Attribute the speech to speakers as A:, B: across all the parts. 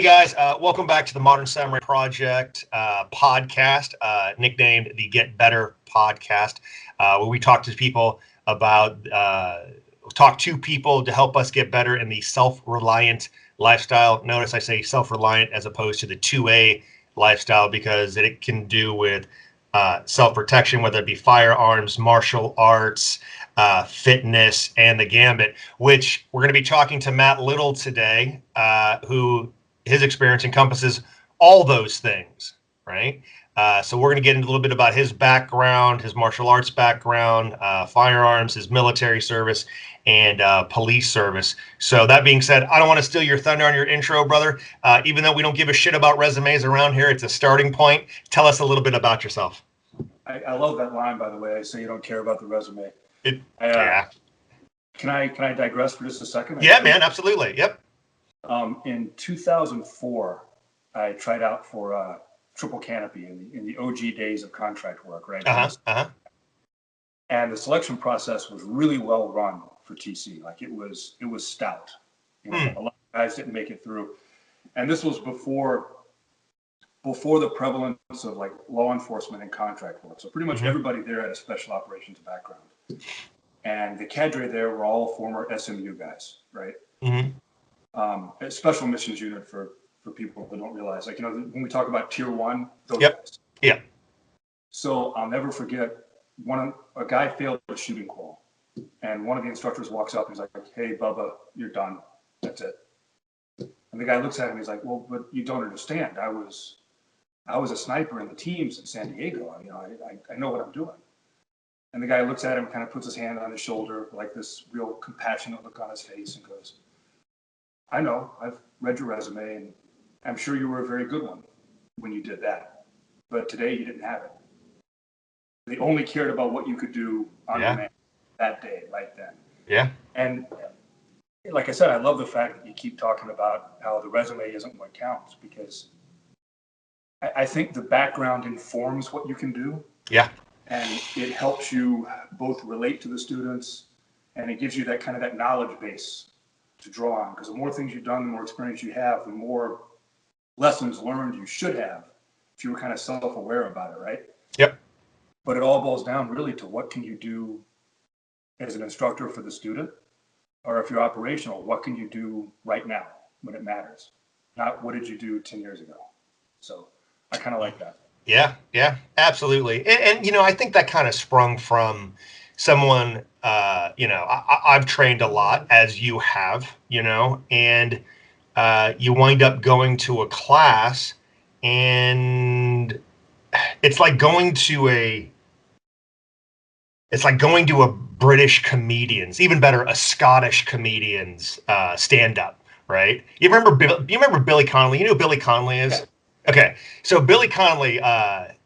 A: Hey guys, welcome back to the Modern Samurai Project podcast, nicknamed the Get Better Podcast, where we talk to people to help us get better in the self-reliant lifestyle. Notice I say self-reliant as opposed to the 2A lifestyle because it can do with self-protection, whether it be firearms, martial arts, fitness, and the gambit, which we're going to be talking to Matt Little today, who his experience encompasses all those things, right? So we're going to get into a little bit about his background, his martial arts background, firearms, his military service, and police service. So that being said, I don't want to steal your thunder on your intro, brother. Even though we don't give a shit about resumes around here, it's a starting point. Tell us a little bit about yourself.
B: I love that line, by the way. I say you don't care about the resume.
A: Yeah.
B: Can I digress for just a second?
A: Yeah, man, absolutely. Yep.
B: In 2004, I tried out for Triple Canopy in the OG days of contract work, right? And the selection process was really well run for TC. Like it was stout. You know, a lot of guys didn't make it through, and this was before the prevalence of like law enforcement and contract work. So pretty much everybody there had a special operations background, and the cadre there were all former SMU guys, right? A special missions unit for people that don't realize, like, you know, when we talk about tier 1, those guys.
A: Yeah.
B: So I'll never forget a guy failed a shooting qual, and one of the instructors walks up and he's like, "Hey, Bubba, you're done. That's it." And the guy looks at him. He's like, "Well, but you don't understand. I was a sniper in the teams in San Diego. You know, I know what I'm doing." And the guy looks at him, kind of puts his hand on his shoulder, like this real compassionate look on his face, and goes, "I know. I've read your resume, and I'm sure you were a very good one when you did that. But today you didn't have it. They only cared about what you could do on demand that day, right then."
A: Yeah.
B: And like I said, I love the fact that you keep talking about how the resume isn't what counts, because I think the background informs what you can do.
A: Yeah.
B: And it helps you both relate to the students, and it gives you that kind of that knowledge base to draw on. Because the more things you've done, the more experience you have, the more lessons learned you should have if you were kind of self-aware about it, right?
A: Yep.
B: But it all boils down really to what can you do as an instructor for the student, or if you're operational, what can you do right now when it matters, not what did you do 10 years ago. So I kind of like that.
A: Yeah, absolutely. And you know, I think that kind of sprung from someone, you know, I've trained a lot, as you have, you know, and you wind up going to a class, and it's like going to a British comedian's, even better, a Scottish comedian's stand-up, right? You remember Billy Connolly? You know who Billy Connolly is?
B: Yeah.
A: Okay, so Billy Connolly, at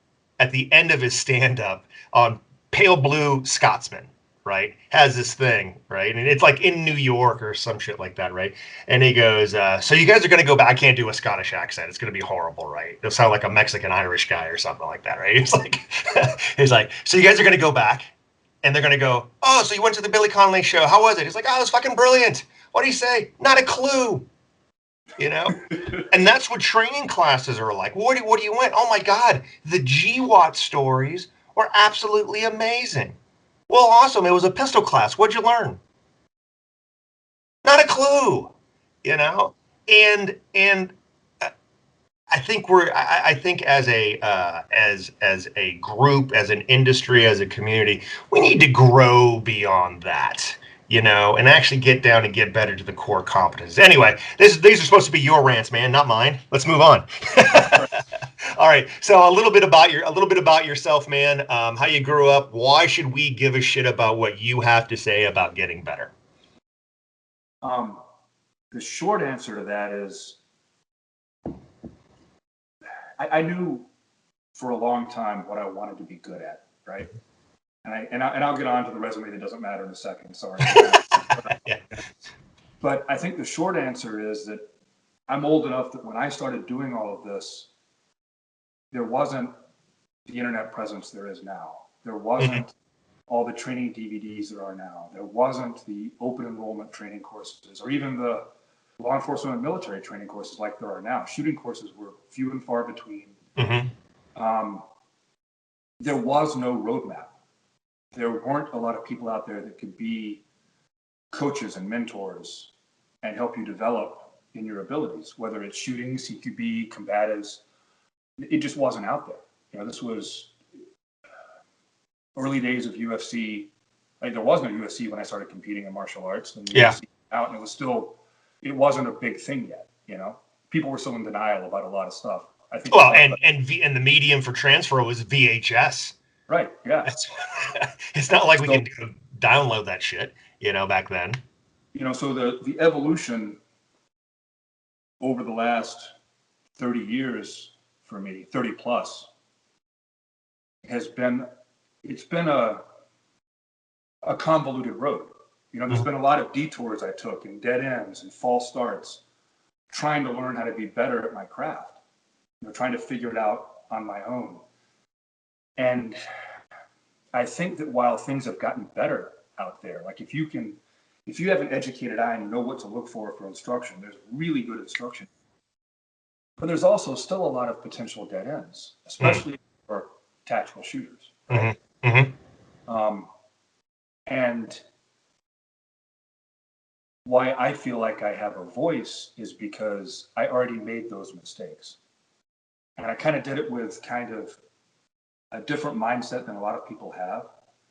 A: the end of his stand-up on Pale Blue Scotsman, right, has this thing, right? And it's like in New York or some shit like that, right? And he goes, so you guys are going to go back. I can't do a Scottish accent. It's going to be horrible, right? It'll sound like a Mexican-Irish guy or something like that, right? He's like, so you guys are going to go back, and they're going to go, "Oh, so you went to the Billy Connolly show. How was it?" He's like, "Oh, it was fucking brilliant." What do you say? Not a clue. You know, and that's what training classes are like. What do you went? Oh my God, the GWAT stories were absolutely amazing. Well, awesome. It was a pistol class. What'd you learn? Not a clue. You know, and I think as a group, as an industry, as a community, we need to grow beyond that, you know, and actually get down and get better to the core competencies. Anyway, these are supposed to be your rants, man, not mine. Let's move on. All right. So a little bit about yourself, man. How you grew up. Why should we give a shit about what you have to say about getting better?
B: The short answer to that is, I knew for a long time what I wanted to be good at, right? And I'll get on to the resume that doesn't matter in a second. Sorry.
A: Yeah.
B: But I think the short answer is that I'm old enough that when I started doing all of this, there wasn't the internet presence there is now. There wasn't all the training DVDs there are now. There wasn't the open enrollment training courses, or even the law enforcement and military training courses like there are now. Shooting courses were few and far between. There was no roadmap. There weren't a lot of people out there that could be coaches and mentors and help you develop in your abilities, whether it's shooting, CQB, combatives. It just wasn't out there. You know, this was early days of UFC. Like, there was no UFC when I started competing in martial arts, and the UFC out, and it wasn't a big thing yet. You know, people were still in denial about a lot of stuff. I think.
A: Well, and the medium for transfer was VHS.
B: Right. Yeah.
A: It's not like we can download that shit, you know, back then.
B: You know, so the evolution over the last 30 years for me, 30 plus, it's been a convoluted road. You know, there's been a lot of detours I took and dead ends and false starts, trying to learn how to be better at my craft, you know, trying to figure it out on my own. And I think that while things have gotten better out there, like if you have an educated eye and you know what to look for instruction, there's really good instruction. But there's also still a lot of potential dead ends, especially for tactical shooters. Right? And why I feel like I have a voice is because I already made those mistakes. And I kind of did it with kind of a different mindset than a lot of people have.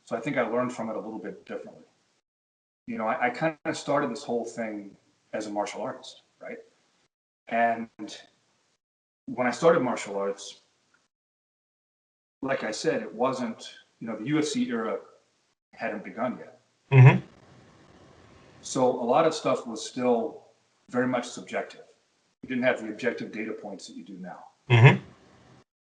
B: So I think I learned from it a little bit differently. You know, I kind of started this whole thing as a martial artist, right? And when I started martial arts, like I said, it wasn't, you know, the UFC era hadn't begun yet. So a lot of stuff was still very much subjective. You didn't have the objective data points that you do now.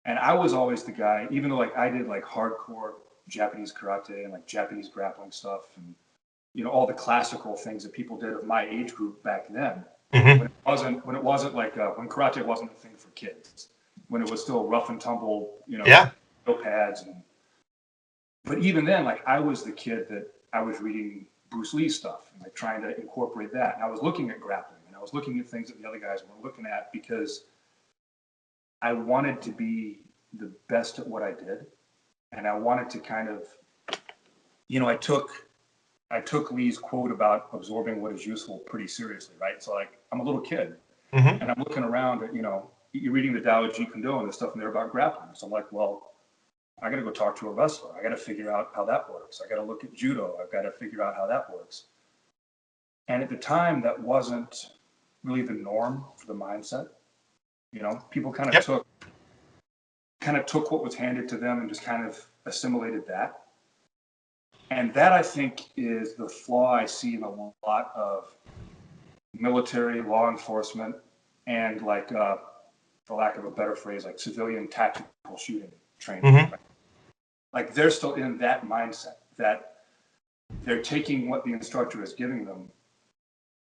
B: And I was always the guy, even though like I did like hardcore Japanese karate and like Japanese grappling stuff and, you know, all the classical things that people did of my age group back then. When it wasn't like when karate wasn't a thing for kids, when it was still rough and tumble, you know, no pads. But even then, like I was the kid that I was reading Bruce Lee stuff and like trying to incorporate that. And I was looking at grappling and I was looking at things that the other guys weren't looking at because I wanted to be the best at what I did. And I wanted to kind of, you know, I took Lee's quote about absorbing what is useful pretty seriously, right? So like I'm a little kid and I'm looking around at, you know, you're reading the Tao of Jeet Kune Do and the stuff in there about grappling. So I'm like, well, I got to go talk to a wrestler. I got to figure out how that works. I got to look at judo. I've got to figure out how that works. And at the time, that wasn't really the norm for the mindset. You know, people kind of took what was handed to them and just kind of assimilated that. And that, I think, is the flaw I see in a lot of military, law enforcement, and like, for lack of a better phrase, like civilian tactical shooting training. Right? Like they're still in that mindset that they're taking what the instructor is giving them,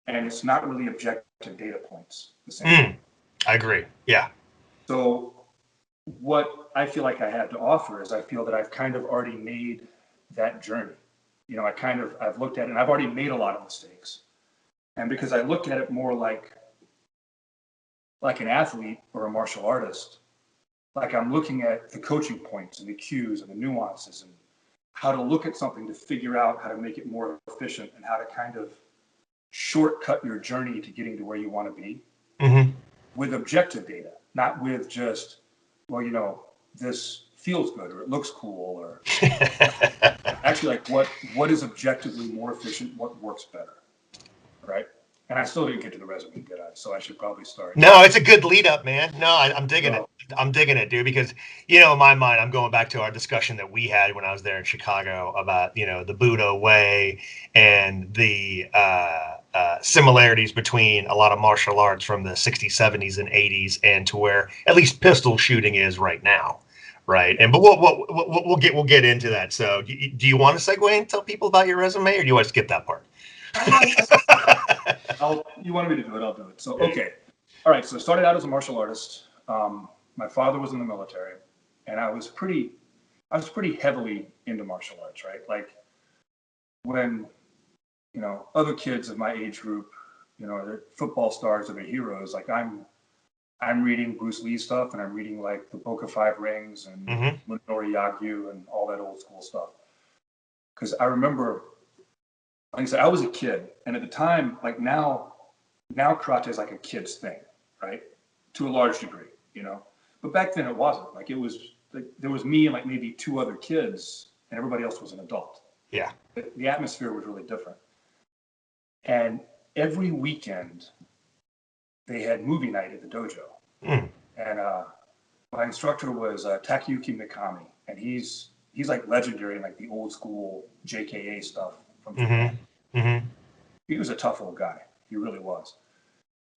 B: and it's not really objective data points the same.
A: I agree. Yeah.
B: So what I feel like I had to offer is I feel that I've kind of already made that journey. You know, I've looked at it and I've already made a lot of mistakes. And because I looked at it more like an athlete or a martial artist, like I'm looking at the coaching points and the cues and the nuances and how to look at something to figure out how to make it more efficient and how to kind of shortcut your journey to getting to where you want to be with objective data, not with just, well, you know, this feels good or it looks cool or actually like what is objectively more efficient, what works better, right? And I still didn't get to the resume, did I? So I should probably start.
A: No, it's a good lead up, man. No, I'm digging it. I'm digging it, dude, because, you know, in my mind, I'm going back to our discussion that we had when I was there in Chicago about, you know, the Budo way and the similarities between a lot of martial arts from the 60s, 70s, and 80s and to where at least pistol shooting is right now. Right. And but we'll get into that. So do you want to segue and tell people about your resume or do you want to skip that part?
B: You wanted me to do it, I'll do it. So, okay. All right. So I started out as a martial artist. My father was in the military and I was pretty heavily into martial arts, right? Like when, you know, other kids of my age group you know, they're football stars, are their heroes. Like I'm reading Bruce Lee stuff, and I'm reading like the Book of Five Rings and Minoru Yagu and all that old school stuff. Because I remember, like I said, I was a kid, and at the time, like now karate is like a kid's thing, right? To a large degree, you know. But back then it wasn't. Like it was like there was me and like maybe two other kids, and everybody else was an adult.
A: Yeah.
B: The atmosphere was really different. And every weekend they had movie night at the dojo. And my instructor was Takayuki Mikami, and he's like legendary in like the old school JKA stuff from Japan. He was a tough old guy. He really was.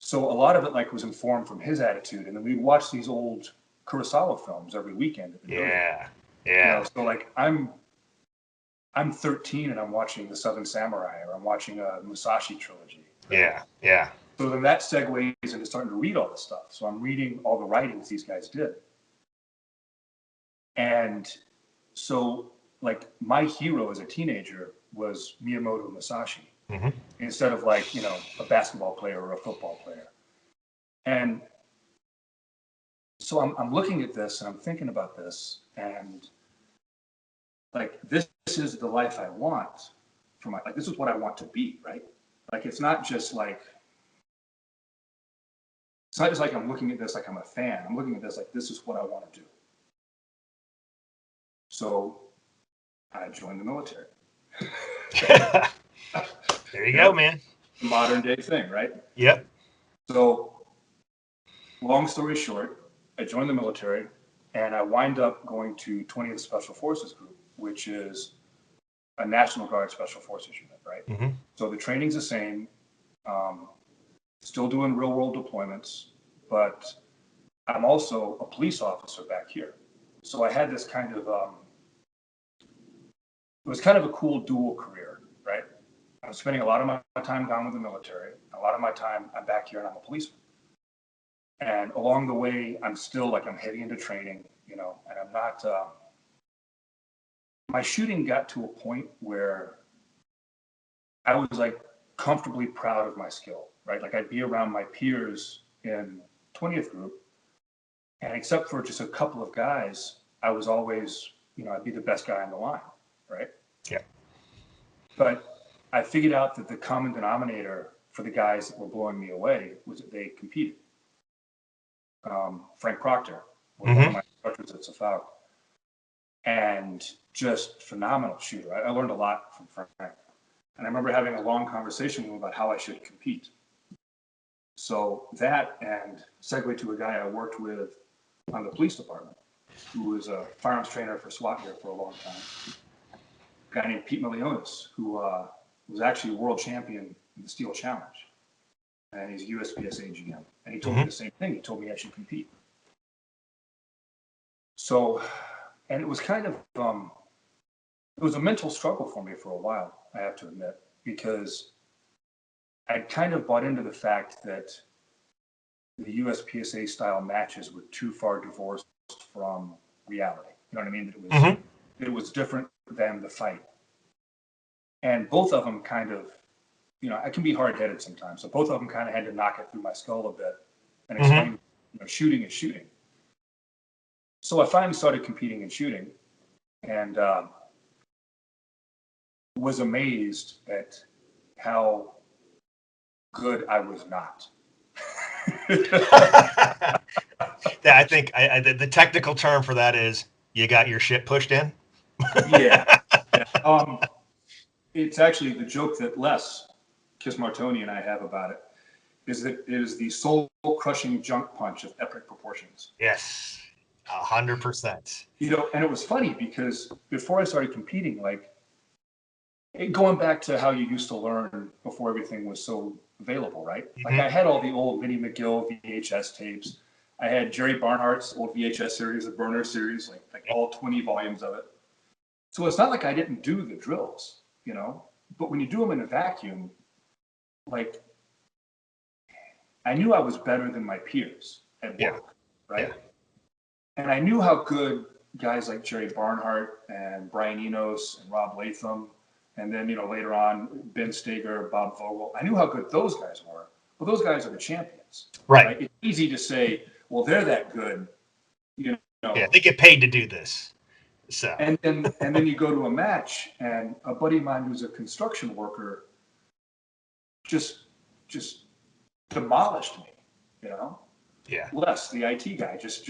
B: So a lot of it like was informed from his attitude, and then we'd watch these old Kurosawa films every weekend at the dojo.
A: Yeah.
B: You know, so like I'm 13 and I'm watching The Seven Samurai, or I'm watching a Musashi trilogy. Right?
A: Yeah.
B: So then that segues into starting to read all this stuff. So I'm reading all the writings these guys did. And so like my hero as a teenager was Miyamoto Musashi, instead of like, you know, a basketball player or a football player. And so I'm looking at this and I'm thinking about this, and like this is the life I want for my, like this is what I want to be, right? Like it's not just like I'm looking at this like I'm a fan. I'm looking at this like this is what I want to do. So I joined the military.
A: There you go, man.
B: The modern day thing, right?
A: Yep.
B: So long story short, I joined the military, and I wind up going to 20th Special Forces Group, which is a National Guard Special Forces unit, right? So the training's the same, still doing real world deployments, but I'm also a police officer back here. So I had this kind of, it was kind of a cool dual career, right? I was spending a lot of my time gone with the military. A lot of my time I'm back here and I'm a policeman. And along the way, I'm still like, I'm heavy into training, you know, and I'm not, my shooting got to a point where I was like comfortably proud of my skill, right? Like I'd be around my peers in 20th group, and except for just a couple of guys, I was always, you know, I'd be the best guy on the line, right?
A: Yeah.
B: But I figured out that the common denominator for the guys that were blowing me away was that they competed. Frank Proctor was one of my instructors at SWAT, and just phenomenal shooter. I learned a lot from Frank. And I remember having a long conversation with him about how I should compete. So that, and segue to a guy I worked with on the police department, who was a firearms trainer for SWAT here for a long time. A guy named Pete Milionis, who was actually a world champion in the Steel Challenge. And he's USPSA GM. And he told me the same thing. He told me I should compete. So, and it was kind of, it was a mental struggle for me for a while, I have to admit, because I kind of bought into the fact that the USPSA style matches were too far divorced from reality. You know what I mean? That it was different than the fight. And both of them kind of, you know, I can be hard-headed sometimes. So both of them kind of had to knock it through my skull a bit and explain, you know, shooting is shooting. So I finally started competing in shooting, and was amazed at how good I was not.
A: Yeah, I think the technical term for that is you got your shit pushed in.
B: Yeah. It's actually the joke that Les Kismartoni and I have about it is that it is the soul-crushing junk punch of epic proportions.
A: Yes, 100%.
B: You know, and it was funny because before I started competing, like, going back to how you used to learn before everything was so available, right? Like I had all the old Vinnie McGill VHS tapes. I had Jerry Barnhart's old VHS series, the Burner series, like all 20 volumes of it. So it's not like I didn't do the drills, you know, but when you do them in a vacuum, like I knew I was better than my peers at work, right? Yeah. And I knew how good guys like Jerry Barnhart and Brian Enos and Rob Latham And then, later on, Ben Steger, Bob Vogel. I knew how good those guys were. Well, those guys are the champions.
A: Right.
B: It's easy to say, well, they're that good.
A: Yeah, they get paid to do this. So.
B: And then you go to a match, and a buddy of mine who's a construction worker just demolished me.
A: Yeah.
B: Les, the IT guy, just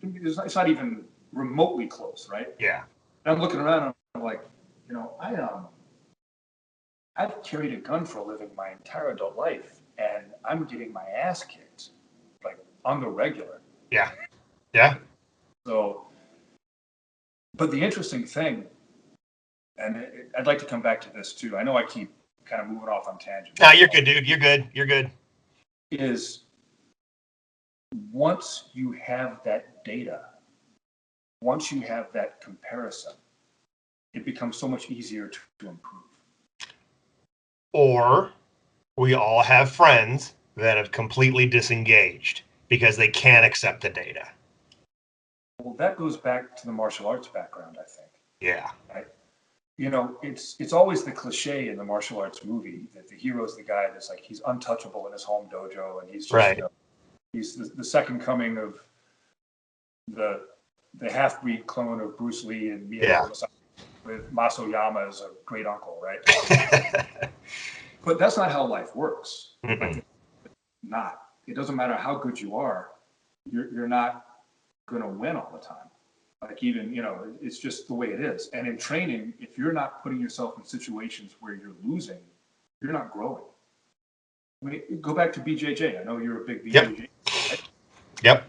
B: it's not even remotely close, right?
A: Yeah.
B: And I'm looking around and I'm like, I've carried a gun for a living my entire adult life, and I'm getting my ass kicked, like, on the regular.
A: Yeah. Yeah.
B: So, but the interesting thing, and I'd like to come back to this too. I know I keep kind of moving off on tangents.
A: No, you're good, dude. You're good. You're good.
B: Is once you have that data, once you have that comparison, it becomes so much easier to improve.
A: Or we all have friends that have completely disengaged because they can't accept the data.
B: Well, that goes back to the martial arts background, I think.
A: Yeah.
B: Right? It's always the cliche in the martial arts movie that the hero's the guy that's like, he's untouchable in his home dojo, and he's just,
A: right.
B: He's the second coming of the half-breed clone of Bruce Lee and Miyagi, with Masoyama as a great uncle, right? But that's not how life works. Like, not. It doesn't matter how good you are, you're not going to win all the time. Like, even, it's just the way it is. And in training, if you're not putting yourself in situations where you're losing, you're not growing. I mean, go back to BJJ. I know you're a big BJJ. Right?
A: Yep.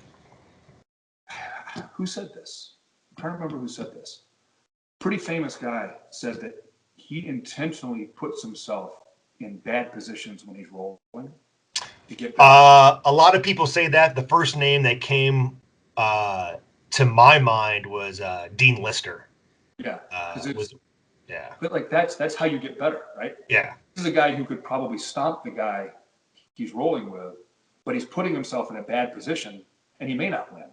B: Who said this? I'm trying to remember who said this. Pretty famous guy said that he intentionally puts himself in bad positions when he's rolling to get better.
A: A lot of people say that. The first name that came to my mind was Dean Lister.
B: Yeah.
A: Yeah.
B: But like that's how you get better, right?
A: Yeah.
B: This is a guy who could probably stomp the guy he's rolling with, but he's putting himself in a bad position, and he may not win.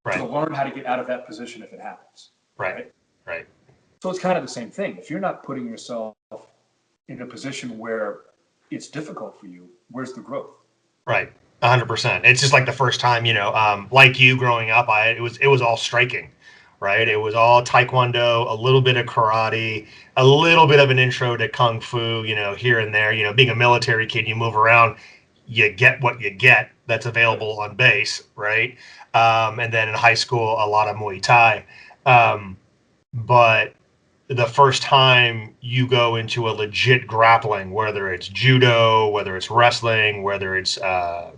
A: Right.
B: To learn how to get out of that position if it happens.
A: Right.
B: So it's kind of the same thing. If you're not putting yourself in a position where it's difficult for you, where's the growth?
A: Right. 100%. It's just like the first time, like you growing up, it was all striking, right? It was all Taekwondo, a little bit of karate, a little bit of an intro to Kung Fu, here and there. Being a military kid, you move around, you get what you get that's available on base, right? And then in high school, a lot of Muay Thai. But the first time you go into a legit grappling, whether it's judo, whether it's wrestling, whether it's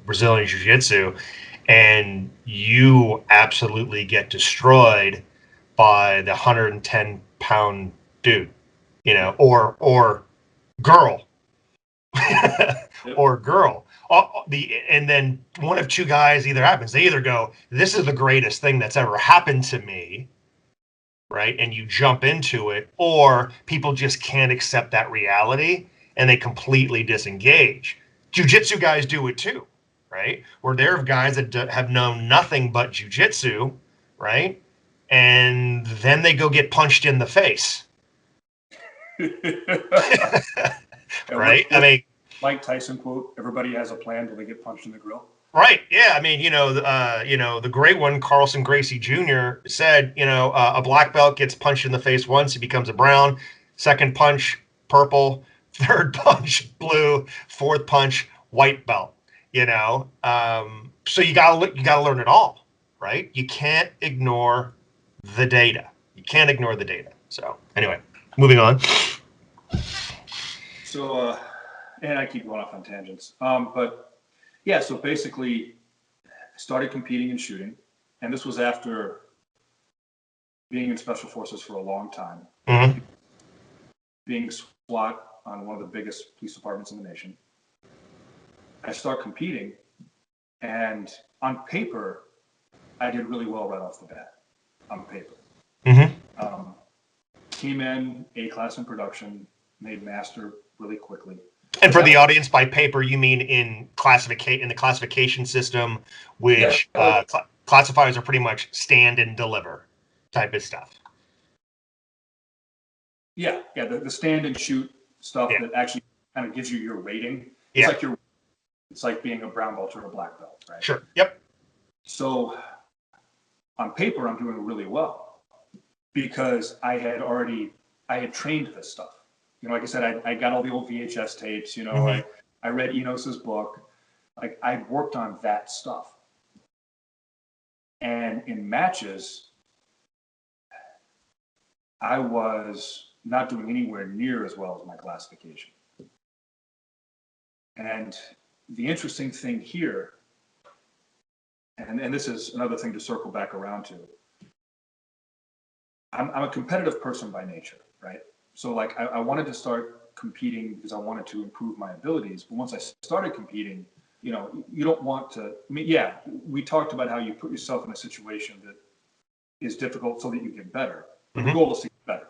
A: Brazilian jiu-jitsu, and you absolutely get destroyed by the 110-pound dude, or girl, or girl. And then one of two guys either happens. They either go, this is the greatest thing that's ever happened to me, right? And you jump into it, or people just can't accept that reality and they completely disengage. Jiu-jitsu guys do it too, right? Where there are guys that have known nothing but jiu-jitsu, right? And then they go get punched in the face. Right? I mean,
B: Mike Tyson quote, everybody has a plan till they get punched in the grill.
A: Right. Yeah. I mean, the great one, Carlson Gracie Jr. said, a black belt gets punched in the face once, he becomes a brown. Second punch, purple. Third punch, blue. Fourth punch, white belt. So you gotta learn it all, right? You can't ignore the data. So anyway, moving on.
B: So, and I keep going off on tangents, but. Yeah, so basically, I started competing in shooting, and this was after being in Special Forces for a long time, being SWAT on one of the biggest police departments in the nation. I start competing, and on paper, I did really well right off the bat, on paper. Came in A-class in production, made master really quickly.
A: And for the audience, by paper, you mean in the classification system, which classifiers are pretty much stand and deliver type of stuff.
B: the stand and shoot stuff
A: Yeah.
B: that actually kind of gives you your rating.
A: Yeah.
B: It's like being a brown belt or a black belt, right?
A: Sure. Yep.
B: So on paper, I'm doing really well because I had trained this stuff. Like I said, I got all the old VHS tapes, I read Enos's book. Like I worked on that stuff. And in matches, I was not doing anywhere near as well as my classification. And the interesting thing here, and this is another thing to circle back around to, I'm a competitive person by nature, right? So like I wanted to start competing because I wanted to improve my abilities. But once I started competing, you don't want to, we talked about how you put yourself in a situation that is difficult so that you get better. But the goal is to get better.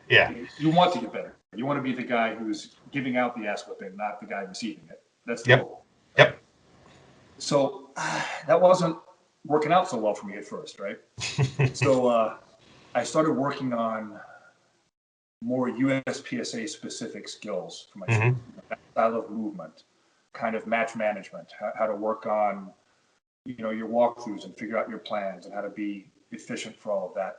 A: Yeah.
B: You want to get better. You want to be the guy who's giving out the ass whipping, not the guy receiving it. That's the goal.
A: Yep.
B: So that wasn't working out so well for me at first, right? So I started working on more USPSA specific skills for myself, style of movement, kind of match management, how to work on, your walkthroughs and figure out your plans and how to be efficient for all of that.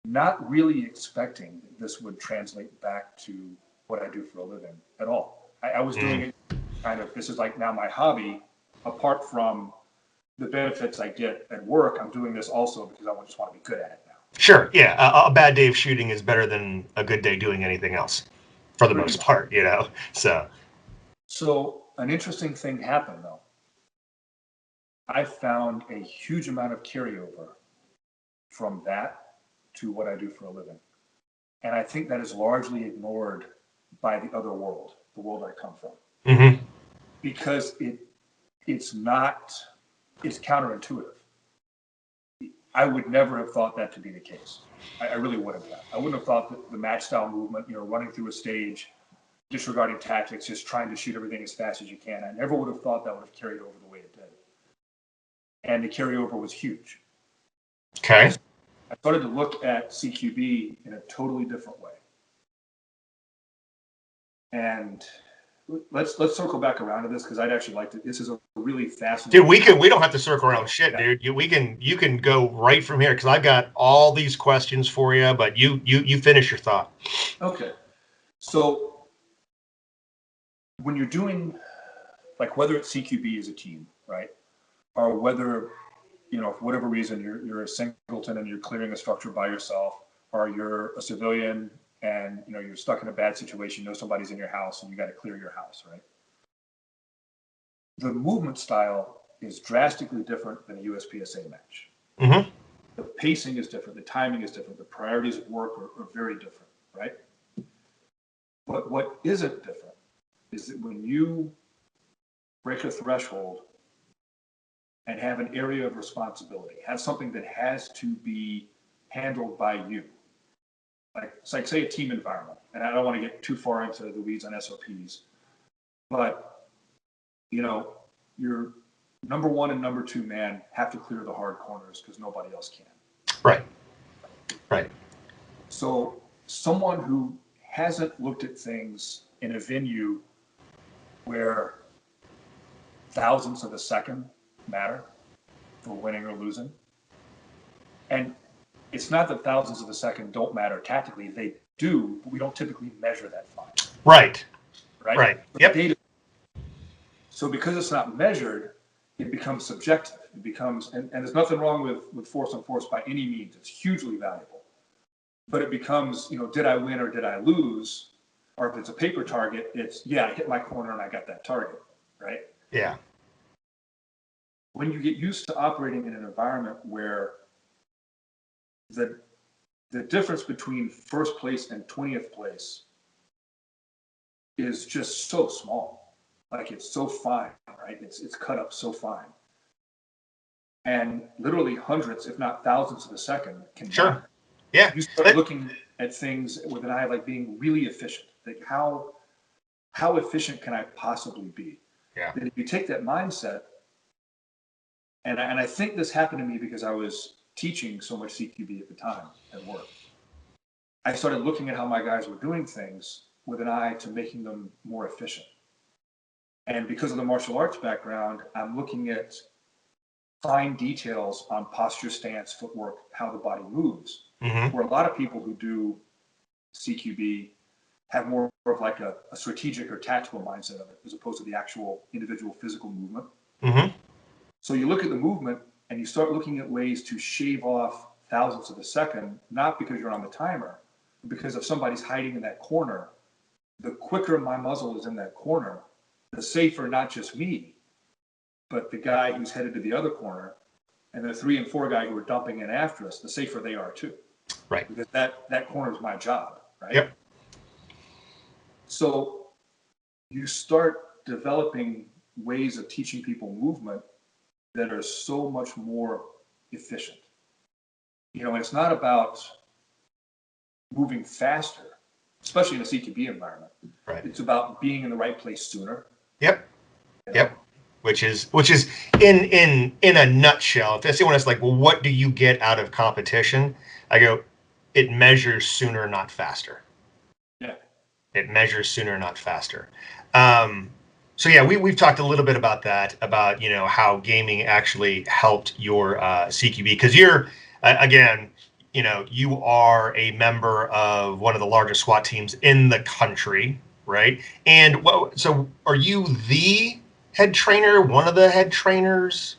B: Not really expecting that this would translate back to what I do for a living at all. I was doing it kind of, this is like now my hobby, apart from the benefits I get at work. I'm doing this also because I just want to be good at it now.
A: Sure. Yeah. A bad day of shooting is better than a good day doing anything else, for the most part.
B: So an interesting thing happened though. I found a huge amount of carryover from that to what I do for a living, and I think that is largely ignored by the other world, the world I come from, because it's counterintuitive. I would never have thought that to be the case. I really wouldn't have. I wouldn't have thought that the match style movement, running through a stage, disregarding tactics, just trying to shoot everything as fast as you can. I never would have thought that would have carried over the way it did. And the carryover was huge.
A: Okay.
B: I started to look at CQB in a totally different way. And let's circle back around to this because I'd actually like to. This is a really fascinating.
A: Dude, we don't have to circle around shit, dude. You can go right from here because I've got all these questions for you, but you finish your thought.
B: Okay, so when you're doing, like, whether it's CQB as a team, right, or whether, for whatever reason you're a singleton and you're clearing a structure by yourself, or you're a civilian and you're stuck in a bad situation, somebody's in your house and you got to clear your house, right? The movement style is drastically different than a USPSA match. The pacing is different, the timing is different, the priorities of work are very different, right? But what isn't different is that when you break a threshold and have an area of responsibility, have something that has to be handled by you, like say a team environment, and I don't want to get too far into the weeds on SOPs, but your number one and number two man have to clear the hard corners because nobody else can.
A: Right.
B: So someone who hasn't looked at things in a venue where thousandths of a second matter for winning or losing, and it's not that thousandths of a second don't matter tactically, they do, but we don't typically measure that fine.
A: Right.
B: Yep. So because it's not measured, it becomes subjective. It becomes, and there's nothing wrong with force on force by any means. It's hugely valuable. But it becomes, did I win or did I lose? Or if it's a paper target, it's, I hit my corner and I got that target, right?
A: Yeah.
B: When you get used to operating in an environment where the difference between first place and 20th place is just so small, like it's so fine, right? It's cut up so fine. And literally hundreds, if not thousands of a second can matter.
A: Yeah.
B: You start looking at things with an eye like being really efficient. Like how efficient can I possibly be?
A: Yeah.
B: And if you take that mindset, and I think this happened to me because I was teaching so much CQB at the time at work. I started looking at how my guys were doing things with an eye to making them more efficient. And because of the martial arts background, I'm looking at fine details on posture, stance, footwork, how the body moves.
A: Mm-hmm.
B: Where a lot of people who do CQB have more of like a strategic or tactical mindset of it, as opposed to the actual individual physical movement.
A: Mm-hmm.
B: So you look at the movement and you start looking at ways to shave off thousandths of a second, not because you're on the timer, but because if somebody's hiding in that corner, the quicker my muzzle is in that corner, the safer not just me, but the guy who's headed to the other corner and the 3 and 4 guy who are dumping in after us, the safer they are too.
A: Right.
B: Because that corner is my job, right?
A: Yep.
B: So you start developing ways of teaching people movement that are so much more efficient. You know, and it's not about moving faster, especially in a CQB environment.
A: Right.
B: It's about being in the right place sooner.
A: Yep.
B: You know?
A: Yep. Which is in a nutshell. If someone is like, well, what do you get out of competition? I go, it measures sooner, not faster.
B: Yeah.
A: It measures sooner, not faster. So yeah, we've talked a little bit about that, about, you know, how gaming actually helped your CQB, because you're again, you know, you are a member of one of the largest SWAT teams in the country, right? And so are you the head trainer, one of the head trainers?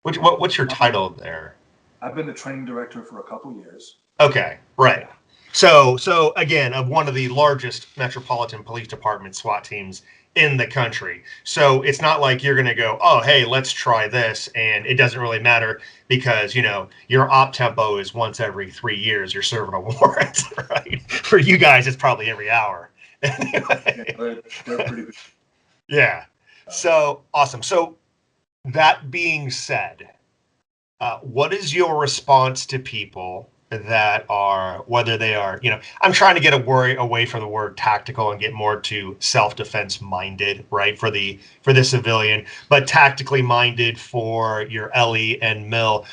A: What's your title there?
B: I've been the training director for a couple years.
A: Okay, right. So again, of one of the largest metropolitan police department SWAT teams in the country. So it's not like you're going to go, oh, hey, let's try this, and it doesn't really matter because, you know, your op tempo is once every 3 years you're serving a warrant, right? For you guys, it's probably every hour.
B: Yeah, they're pretty good.
A: Yeah. So awesome. So that being said, what is your response to people that are, whether they are, you know, I'm trying to get away from the word tactical and get more to self-defense minded, right? For the civilian, but tactically minded for your Ellie and Mill.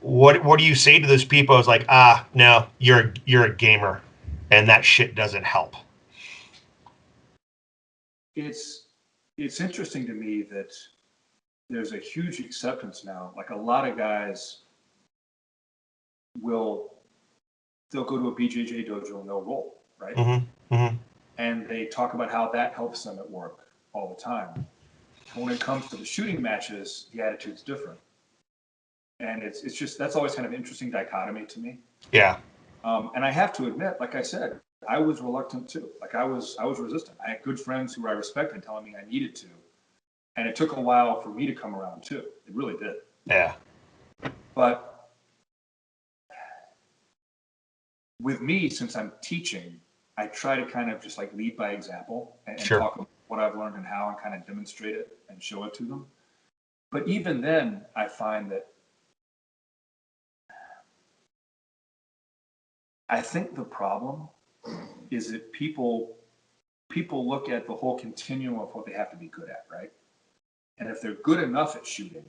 A: What do you say to those people? It's like, no, you're a gamer, and that shit doesn't help.
B: It's interesting to me that there's a huge acceptance now. Like a lot of guys they'll go to a BJJ dojo and they'll roll, right?
A: Mm-hmm. Mm-hmm.
B: And they talk about how that helps them at work all the time. But when it comes to the shooting matches, the attitude's different. And it's just, that's always kind of an interesting dichotomy to me.
A: Yeah.
B: And I have to admit, like I said, I was reluctant too. Like I was resistant. I had good friends who I respected telling me I needed to. And it took a while for me to come around too. It really did.
A: Yeah.
B: But with me, since I'm teaching, I try to kind of just like lead by example and
A: Sure.
B: talk about what I've learned and how and kind of demonstrate it and show it to them. But even then, I find that I think the problem is that people look at the whole continuum of what they have to be good at, right? And if they're good enough at shooting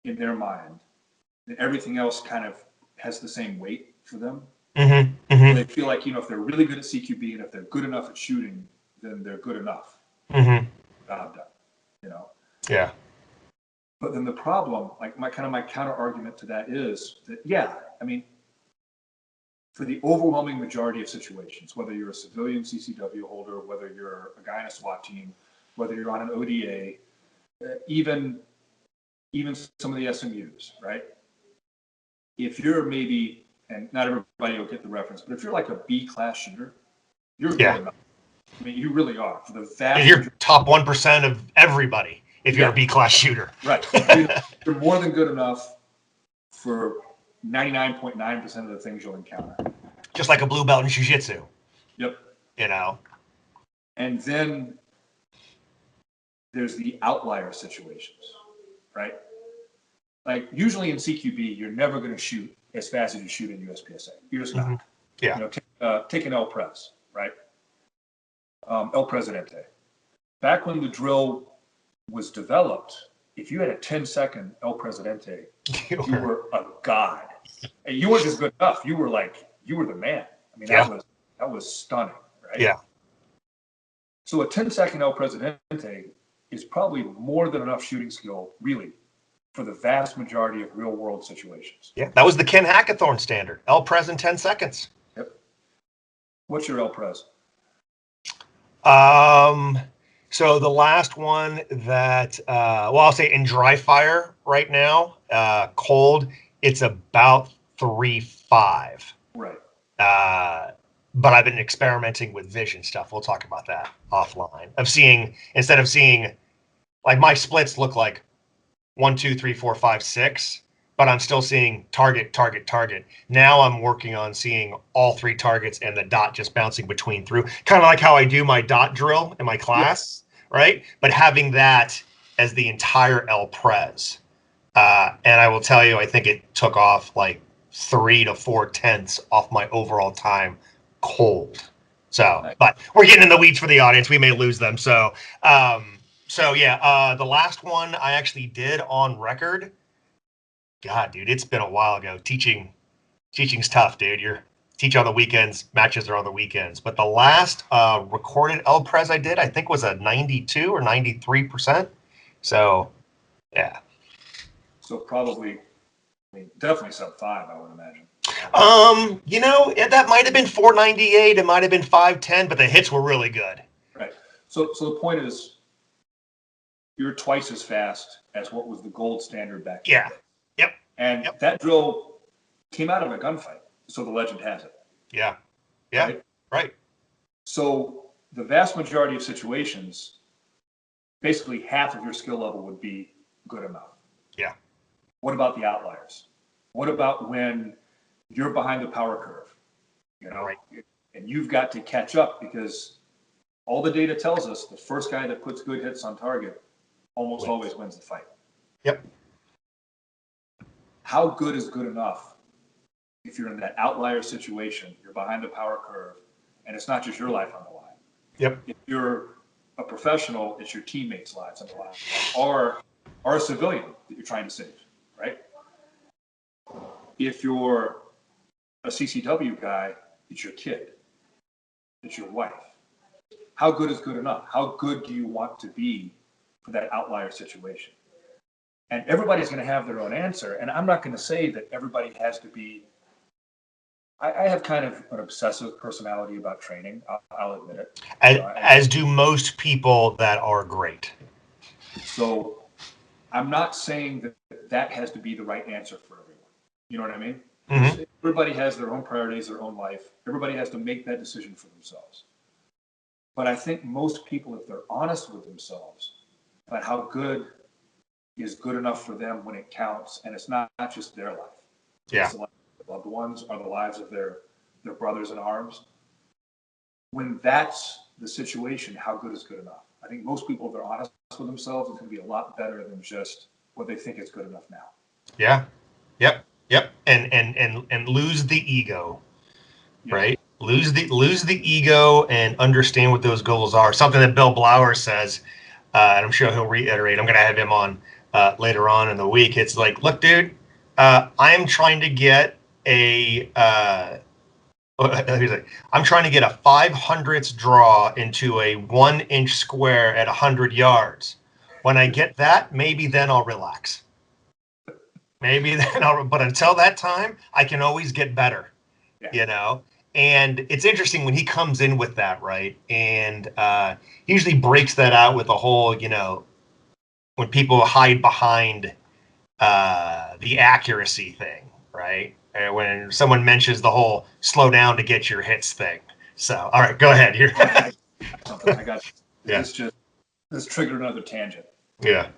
B: in their mind, then everything else kind of has the same weight for them.
A: Mm-hmm. Mm-hmm.
B: They feel like, you know, if they're really good at CQB and if they're good enough at shooting, then they're good enough.
A: Mm-hmm.
B: Job done, you know?
A: Yeah.
B: But then the problem, like my counter argument to that is that, yeah, I mean, for the overwhelming majority of situations, whether you're a civilian CCW holder, whether you're a guy in a SWAT team, whether you're on an ODA, even some of the SMUs, right? If you're maybe, and not everybody will get the reference, but if you're like a B class shooter, you're good enough. I mean, you really are. For the vast
A: You're top 1% of everybody if you're a B class shooter.
B: Right. You're more than good enough for 99.9% of the things you'll encounter.
A: Just like a blue belt in jiu-jitsu.
B: Yep.
A: You know?
B: And then there's the outlier situations, right? Like usually in CQB, you're never going to shoot as fast as you shoot in USPSA. You're just not.
A: Yeah.
B: You know, take an El Pres, right? El Presidente. Back when the drill was developed, if you had a 10-second El Presidente, you were a god. And you weren't just good enough. You were the man. I I mean,
A: Yeah.
B: that was stunning, right?
A: Yeah.
B: So a 10-second El Presidente is probably more than enough shooting skill, really, for the vast majority of real world situations.
A: Yeah. That was the Ken Hackathorn standard. El Pres in 10 seconds.
B: Yep. What's your El Pres?
A: So the last one that, well, I'll say in dry fire right now, cold, it's about 3.5.
B: Right.
A: But I've been experimenting with vision stuff. We'll talk about that offline. Instead of seeing, like, my splits look like 1, 2, 3, 4, 5, 6, but I'm still seeing target, target, target. Now I'm working on seeing all 3 targets and the dot just bouncing between through, kind of like how I do my dot drill in my class, right? But having that as the entire El Pres. And I will tell you, I think it took off like 3 to 4 tenths off my overall time cold. So, but we're getting in the weeds for the audience. We may lose them. So, the last one I actually did on record. God, dude, it's been a while ago. Teaching's tough, dude. You're teach on the weekends. Matches are on the weekends. But the last recorded El Pres I did, I think, was a 92 or 93%. So, yeah.
B: So probably, I mean, definitely sub 5, I would imagine.
A: That might have been 498. It might have been 510, but the hits were really good.
B: Right. So the point is, you're twice as fast as what was the gold standard back then.
A: Yeah. Yep.
B: And that drill came out of a gunfight, so the legend has it.
A: Yeah. Yeah. Right.
B: So the vast majority of situations, basically half of your skill level would be good enough.
A: Yeah.
B: What about the outliers? What about when you're behind the power curve?
A: Right.
B: And you've got to catch up, because all the data tells us the first guy that puts good hits on target almost always wins the fight.
A: Yep.
B: How good is good enough if you're in that outlier situation, you're behind the power curve, and it's not just your life on the line?
A: Yep.
B: If you're a professional, it's your teammates' lives on the line, or a civilian that you're trying to save, right? If you're a CCW guy, it's your kid, it's your wife. How good is good enough? How good do you want to be for that outlier situation? And everybody's going to have their own answer. And I'm not going to say that everybody has to be. I have kind of an obsessive personality about training. I'll admit it.
A: As do most people that are great.
B: So I'm not saying that has to be the right answer for everyone. You know what I mean?
A: Mm-hmm.
B: Everybody has their own priorities, their own life. Everybody has to make that decision for themselves. But I think most people, if they're honest with themselves about how good is good enough for them when it counts, and it's not just their life.
A: Yeah.
B: It's the lives of their loved ones, or the lives of their brothers in arms. When that's the situation, how good is good enough? I think most people, if they're honest with themselves, it's going to be a lot better than just what they think is good enough now.
A: Yeah. Yep. Yep. And lose the ego, right? Lose the ego and understand what those goals are. Something that Bill Blower says, and I'm sure he'll reiterate. I'm going to have him on later on in the week. It's like, look, dude, I am trying to get I'm trying to get a 500th draw into a 1-inch square at 100 yards. When I get that, maybe then I'll relax. But until that time, I can always get better, And it's interesting when he comes in with that, right? And he usually breaks that out with a whole, when people hide behind the accuracy thing, right? And when someone mentions the whole slow down to get your hits thing. So, all right, go ahead.
B: I got you.
A: Yeah.
B: This triggered another tangent.
A: Yeah.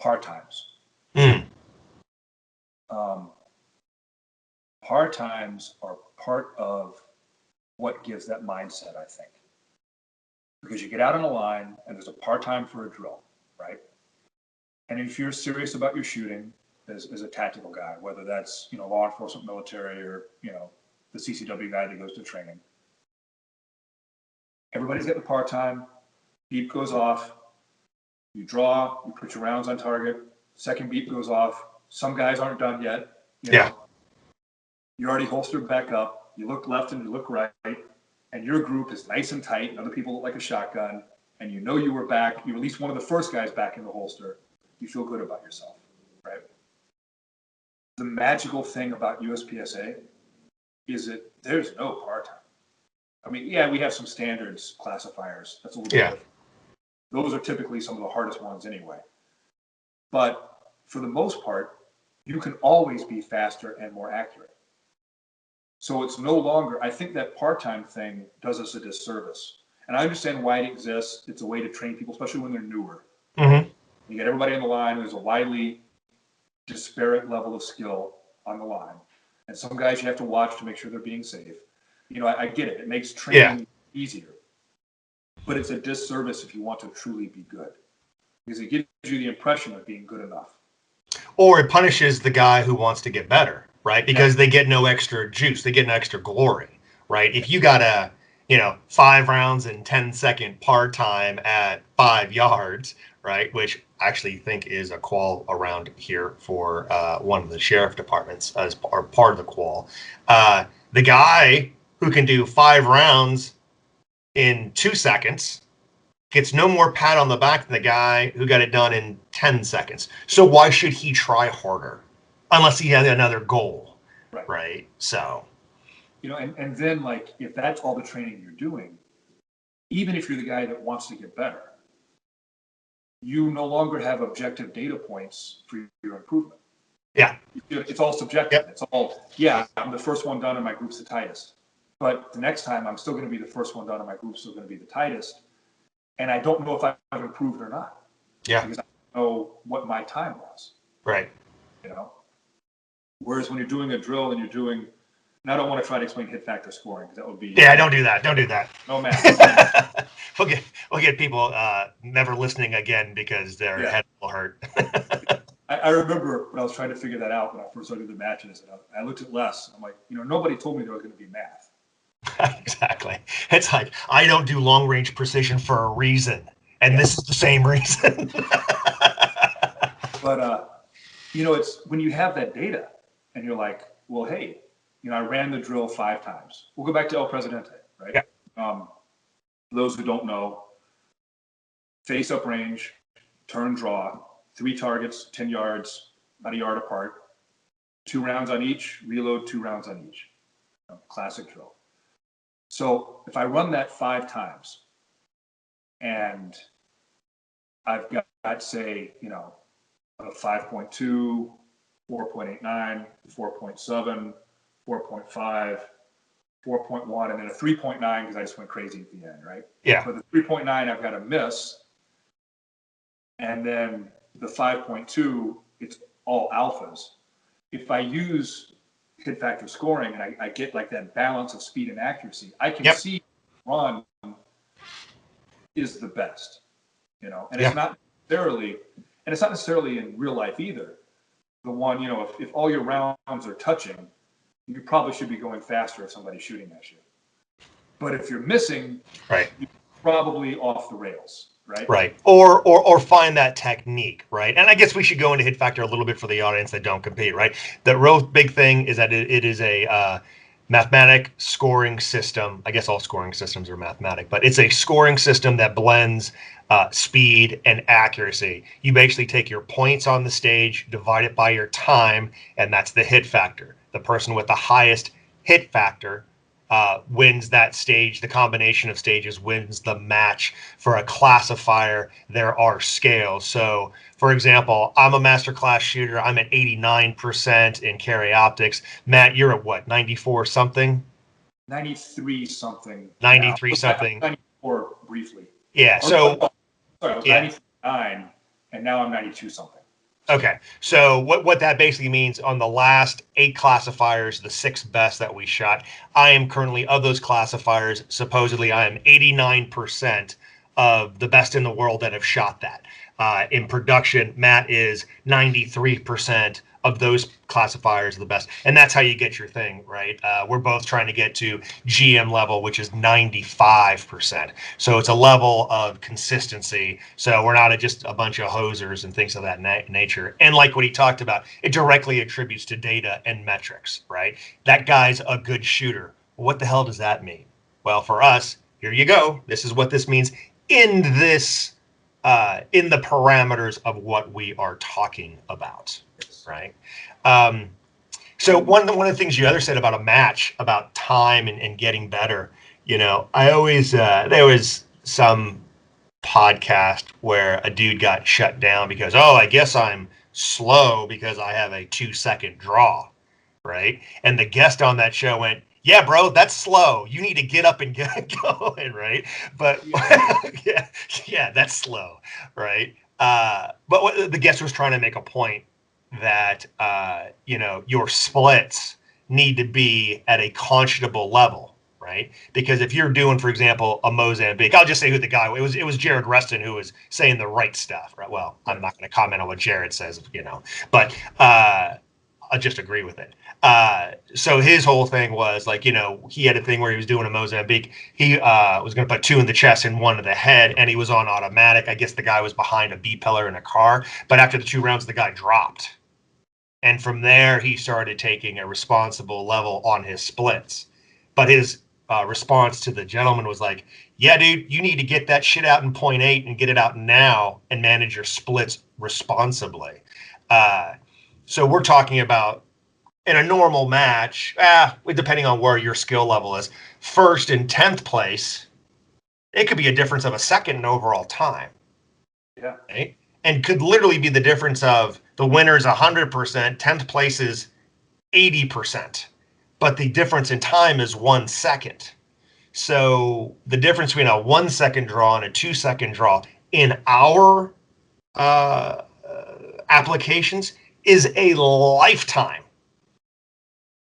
B: Par times.
A: Mm.
B: Par times are part of what gives that mindset, I think. Because you get out on a line and there's a par time for a drill, right? And if you're serious about your shooting as a tactical guy, whether that's, law enforcement, military, or, the CCW guy that goes to training, everybody's got the par time, beep goes off, you draw, you put your rounds on target, second beep goes off, some guys aren't done yet, you're already holstered back up, you look left and you look right, and your group is nice and tight, and other people look like a shotgun, and you know you were back, you're at least one of the first guys back in the holster, you feel good about yourself, right? The magical thing about USPSA is that there's no part-time. I mean, yeah, we have some standards classifiers. That's a little bit different. Those are typically some of the hardest ones anyway. But for the most part, you can always be faster and more accurate. So it's no longer, I think that part-time thing does us a disservice. And I understand why it exists. It's a way to train people, especially when they're newer.
A: Mm-hmm.
B: You get everybody on the line. There's a widely disparate level of skill on the line. And some guys you have to watch to make sure they're being safe. You know, I get it. It makes training easier. But it's a disservice if you want to truly be good. Because it gives you the impression of being good enough.
A: Or it punishes the guy who wants to get better, right? Because they get no extra juice. They get no extra glory, right? If you got a, 5 rounds and 10-second par time at 5 yards, right? Which I actually think is a qual around here for one of the sheriff departments as part of the qual. The guy who can do 5 rounds in 2 seconds gets no more pat on the back than the guy who got it done in 10 seconds. So why should he try harder unless he has another goal, right? So,
B: and then like if that's all the training you're doing, even if you're the guy that wants to get better, you no longer have objective data points for your improvement.
A: Yeah.
B: It's all subjective. It's all, I'm the first one done and my group's the tightest. But the next time I'm still going to be the first one done and my group's still going to be the tightest. And I don't know if I've improved or not.
A: Yeah.
B: Because I don't know what my time was.
A: Right.
B: Whereas when you're doing a drill and you're doing, and I don't want to try to explain hit factor scoring because that would be.
A: Yeah, don't do that. Don't do that.
B: No math.
A: we'll get people never listening again because their head will hurt.
B: I remember when I was trying to figure that out when I first started the matches. And I looked at Les. I'm like, nobody told me there was going to be math.
A: Exactly. It's like, I don't do long range precision for a reason. And this is the same reason.
B: But, it's when you have that data and you're like, well, hey, I ran the drill 5 times. We'll go back to El Presidente, right?
A: Yeah.
B: For those who don't know, face up range, turn draw, 3 targets, 10 yards, about a yard apart, 2 rounds on each, reload 2 rounds on each. Classic drill. So if I run that 5 times and I've got say, a 5.2, 4.89, 4.7, 4.5, 4.1, and then a 3.9 because I just went crazy at the end, right?
A: Yeah.
B: So the 3.9 I've got to miss. And then the 5.2, it's all alphas. If I use hit factor scoring and I get like that balance of speed and accuracy, I can see run is the best, and it's not necessarily in real life either. The one, if all your rounds are touching, you probably should be going faster if somebody's shooting at you. But if you're missing, you're probably off the rails. Right.
A: Or find that technique, right? And I guess we should go into hit factor a little bit for the audience that don't compete, right? The real big thing is that it is a mathematic scoring system. I guess all scoring systems are mathematic, but it's a scoring system that blends speed and accuracy. You basically take your points on the stage, divide it by your time, and that's the hit factor. The person with the highest hit factor wins that stage. The combination of stages wins the match. For a classifier, there are scales. So, for example, I'm a master class shooter. I'm at 89% in carry optics. Matt, you're at what, 94 something?
B: 93 something.
A: 93 something.
B: 94 briefly.
A: Yeah. So,
B: sorry, I was 99, and now I'm 92 something.
A: Okay, so what that basically means, on the last 8 classifiers, the 6 best that we shot, I am currently, of those classifiers, supposedly I am 89% of the best in the world that have shot that. In production, Matt is 93% of those classifiers are the best. And that's how you get your thing, right? We're both trying to get to GM level, which is 95%. So it's a level of consistency. So we're not just a bunch of hosers and things of that nature. And like what he talked about, it directly attributes to data and metrics, right? That guy's a good shooter. What the hell does that mean? Well, for us, here you go. This is what this means in this in the parameters of what we are talking about, right? So one of the things you other said about a match, about time and getting better, I always there was some podcast where a dude got shut down because, oh, I guess I'm slow because I have a 2-second draw, right? And the guest on that show went, yeah, bro, that's slow. You need to get up and get going, right? But yeah, that's slow, right? But what the guest was trying to make a point that your splits need to be at a conscionable level, right? Because if you're doing, for example, a Mozambique, I'll just say who the guy was. It was Jared Reston who was saying the right stuff, right? Well, I'm not going to comment on what Jared says, but I'll just agree with it. So his whole thing was like, he had a thing where he was doing a Mozambique. He was going to put 2 in the chest and 1 in the head, and he was on automatic. I guess the guy was behind a B pillar in a car, but after the 2 rounds, the guy dropped. And from there, he started taking a responsible level on his splits. But his response to the gentleman was like, yeah, dude, you need to get that shit out in 0.8 and get it out now and manage your splits responsibly. So we're talking about in a normal match, depending on where your skill level is, 1st and 10th place, it could be a difference of a second in overall time.
B: Yeah.
A: Right? And could literally be the difference of the winner is 100%, 10th place is 80%, but the difference in time is 1 second. So the difference between a 1 second draw and a 2 second draw in our applications is a lifetime.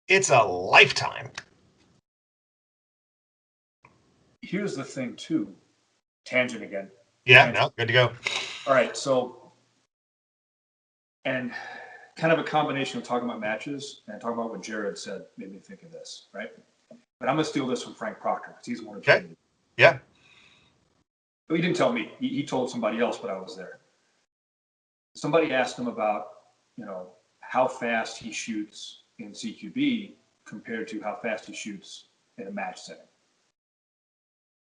A: It's a lifetime.
B: Here's the thing, too. Tangent again.
A: Yeah, no, good to go.
B: All right, so, and kind of a combination of talking about matches and talking about what Jared said made me think of this, right? But I'm going to steal this from Frank Proctor because he's the one who told me.
A: Yeah.
B: But he didn't tell me. He told somebody else, but I was there. Somebody asked him about, how fast he shoots in CQB compared to how fast he shoots in a match setting.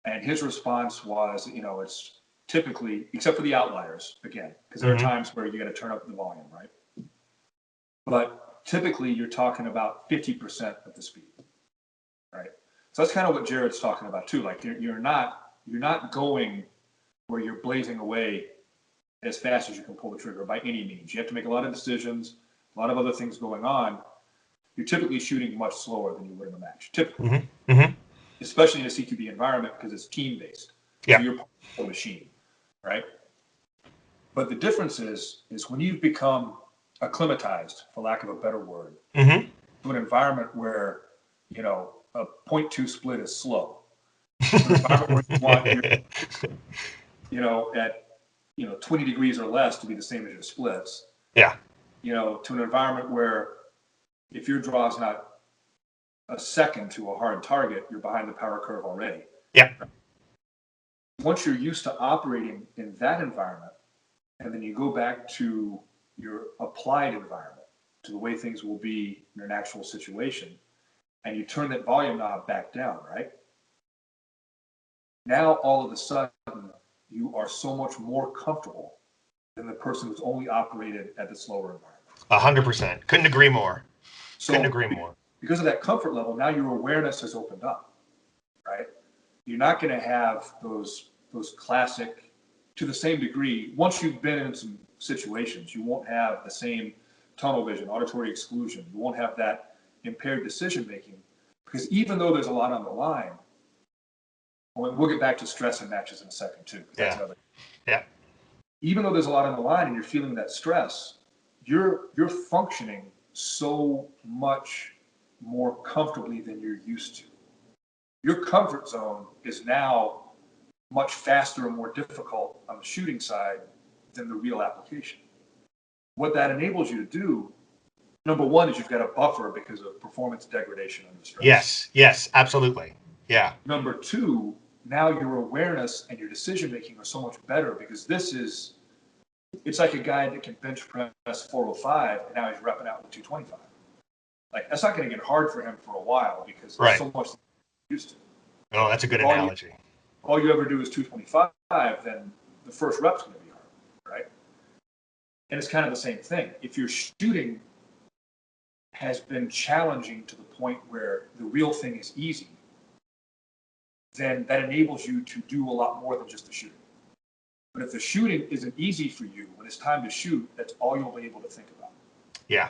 B: And his response was, it's typically, except for the outliers, again, because there are times where you got to turn up the volume, right? But typically you're talking about 50% of the speed, right? So that's kind of what Jared's talking about too. Like you're not going where you're blazing away as fast as you can pull the trigger by any means. You have to make a lot of decisions, a lot of other things going on. You're typically shooting much slower than you would in a match, typically. Especially in a CQB environment because it's team-based.
A: Yeah.
B: So you're part of a machine, right? But the difference is when you've become acclimatized, for lack of a better word, to an environment where, a 0.2 split is slow. To an environment where you want your, at 20 degrees or less to be the same as your splits.
A: Yeah.
B: To an environment where if your draw is not a second to a hard target, you're behind the power curve already.
A: Yeah.
B: Once you're used to operating in that environment, and then you go back to your applied environment, to the way things will be in an actual situation, and you turn that volume knob back down, right? Now, all of a sudden, you are so much more comfortable than the person who's only operated at the slower environment.
A: 100%. Couldn't agree more. Couldn't agree more.
B: Because of that comfort level, now your awareness has opened up, right? You're not going to have those classic, to the same degree, once you've been in some situations, you won't have the same tunnel vision, auditory exclusion. You won't have that impaired decision making, because even though there's a lot on the line, we'll get back to stress in matches in a second too.
A: Yeah.
B: Even though there's a lot on the line and you're feeling that stress, you're functioning so much more comfortably than you're used to. Your comfort zone is now much faster and more difficult on the shooting side than the real application. What that enables you to do, number one, is you've got a buffer because of performance degradation under stress.
A: Yes, absolutely. Yeah.
B: Number two, now your awareness and your decision making are so much better because it's like a guy that can bench press 405 and now he's repping out with 225. Like, that's not going to get hard for him for a while because there's so much used to.
A: Oh, that's a good analogy.
B: All you ever do is 225, then the first rep's going to be hard, right? And it's kind of the same thing. If your shooting has been challenging to the point where the real thing is easy, then that enables you to do a lot more than just the shooting. But if the shooting isn't easy for you, when it's time to shoot, that's all you'll be able to think about.
A: Yeah.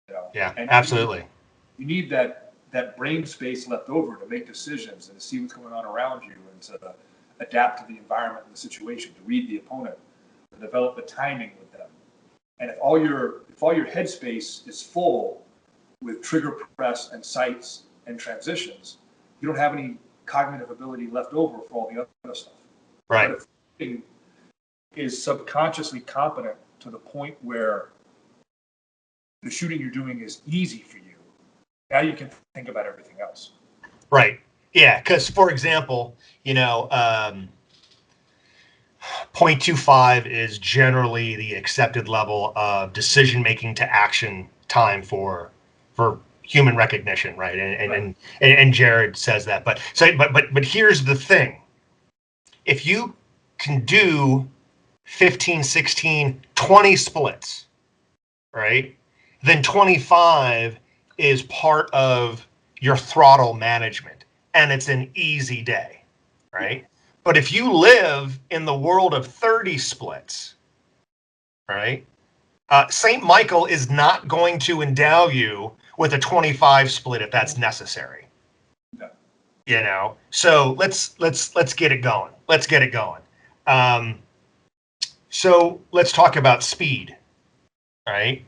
B: You know?
A: Yeah,
B: and
A: absolutely.
B: You need that brain space left over to make decisions and to see what's going on around you and to adapt to the environment and the situation, to read the opponent, to develop the timing with them. And if all your headspace is full with trigger press and sights and transitions, you don't have any cognitive ability left over for all the other stuff.
A: Right.
B: But if shooting is subconsciously competent to the point where the shooting you're doing is easy for you, now you can think about everything else.
A: Right. Yeah. Because, for example, 0.25 is generally the accepted level of decision-making to action time for human recognition, right? And Jared says that. But here's the thing. If you can do 15, 16, 20 splits, right? Then 25 is part of your throttle management, and it's an easy day, right? But if you live in the world of 30 splits, right? St. Michael is not going to endow you with a 25 split if that's necessary.
B: No.
A: So let's get it going. Let's get it going. So let's talk about speed, right?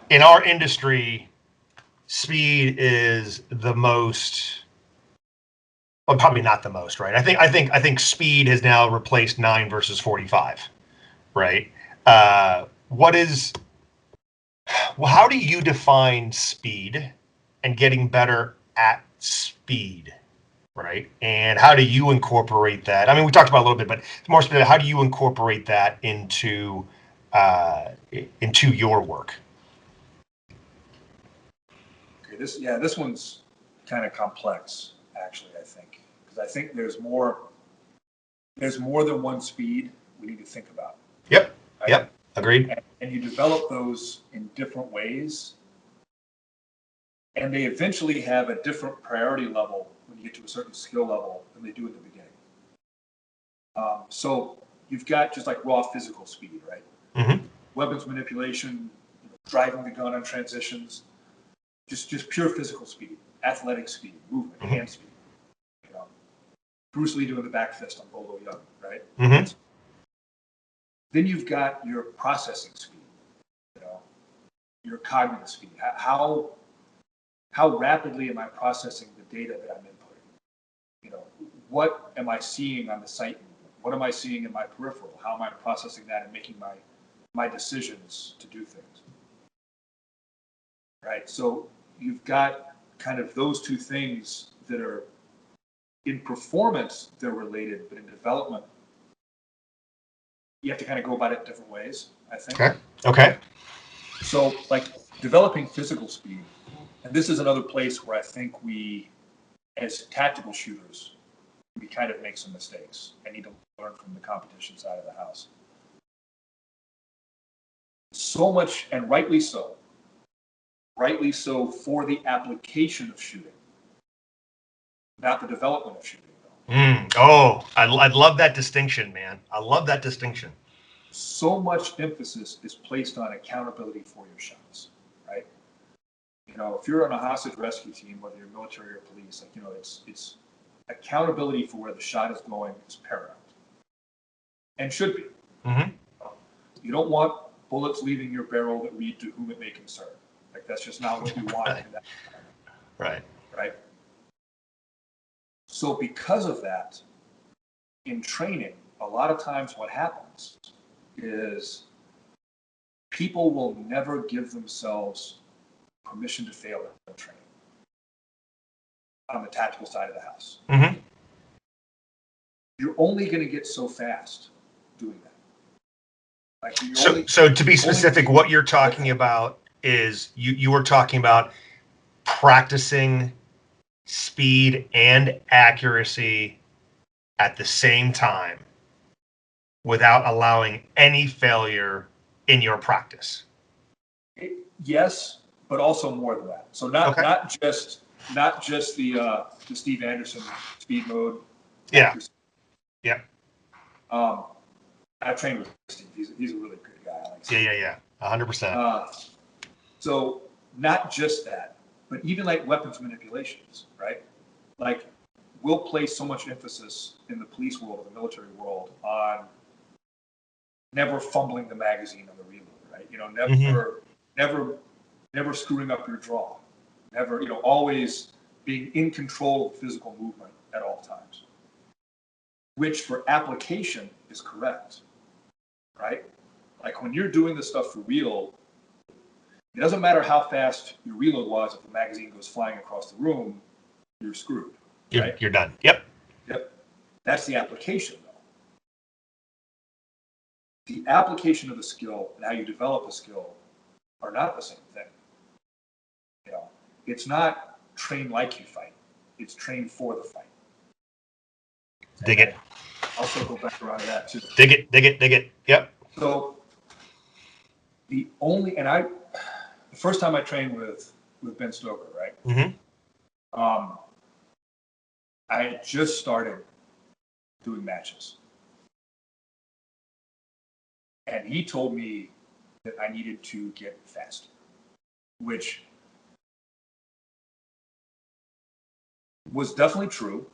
A: In our industry, speed is the most, well, probably not the most, right? I think speed has now replaced 9 versus 45, right? How do you define speed and getting better at speed, right? And how do you incorporate that? I mean, we talked about it a little bit, but more specifically, how do you incorporate that into your work?
B: Okay, this one's kind of complex, actually, I think, because I think there's more than one speed we need to think about.
A: Yep.
B: Right?
A: Yep. Agreed.
B: And you develop those in different ways, and they eventually have a different priority level when you get to a certain skill level than they do in the beginning. So you've got just like raw physical speed, right?
A: Mm-hmm.
B: Weapons manipulation, driving the gun on transitions, just pure physical speed, athletic speed, movement, hand speed. Bruce Lee doing the back fist on Bolo Young, right?
A: Mm-hmm.
B: Then you've got your processing speed, your cognitive speed. How rapidly am I processing the data that I'm inputting? What am I seeing on the sight movement? What am I seeing in my peripheral? How am I processing that and making my decisions to do things? Right. So you've got kind of those two things that are in performance, they're related, but in development, you have to kind of go about it different ways, I think.
A: Okay.
B: So, like developing physical speed, and this is another place where I think we, as tactical shooters, we kind of make some mistakes and need to learn from the competition side of the house. So much, and rightly so for the application of shooting, not the development of shooting.
A: I'd love that distinction, man. I love that distinction.
B: So much emphasis is placed on accountability for your shots, right? If you're on a hostage rescue team, whether you're military or police, it's accountability for where the shot is going is paramount, and should be.
A: Mm-hmm.
B: You don't want bullets leaving your barrel that read to whom it may concern. Like, that's just not what we want in that environment.
A: Right.
B: Right. So because of that, in training, a lot of times what happens is people will never give themselves permission to fail in training on the tactical side of the house.
A: Mm-hmm.
B: You're only going to get so fast doing that. Like
A: so to be specific, what you're talking about is you were talking about practicing speed and accuracy at the same time without allowing any failure in your practice.
B: Yes, but also more than that. So not
A: Okay.
B: not just the Steve Anderson speed mode.
A: Yeah.
B: Accuracy.
A: Yeah.
B: I've trained with Steve. He's a really good guy. I like Steve.
A: Yeah. 100%.
B: So not just that, but even like weapons manipulations, right? Like we'll place so much emphasis in the police world or the military world on never fumbling the magazine on the reload, right? You know, never screwing up your draw, never, you know, always being in control of physical movement at all times, which for application is correct, right? Like when you're doing this stuff for real, it doesn't matter how fast your reload was. If the magazine goes flying across the room, you're screwed. Right?
A: You're done. Yep.
B: That's the application, though. The application of the skill and how you develop a skill are not the same thing. You know, it's not train like you fight. It's train for the fight.
A: Dig it.
B: I'll circle back around to that too.
A: Dig it. Yep.
B: So the first time I trained with Ben Stoker, right?
A: Mm-hmm.
B: I had just started doing matches. And he told me that I needed to get faster, which was definitely true.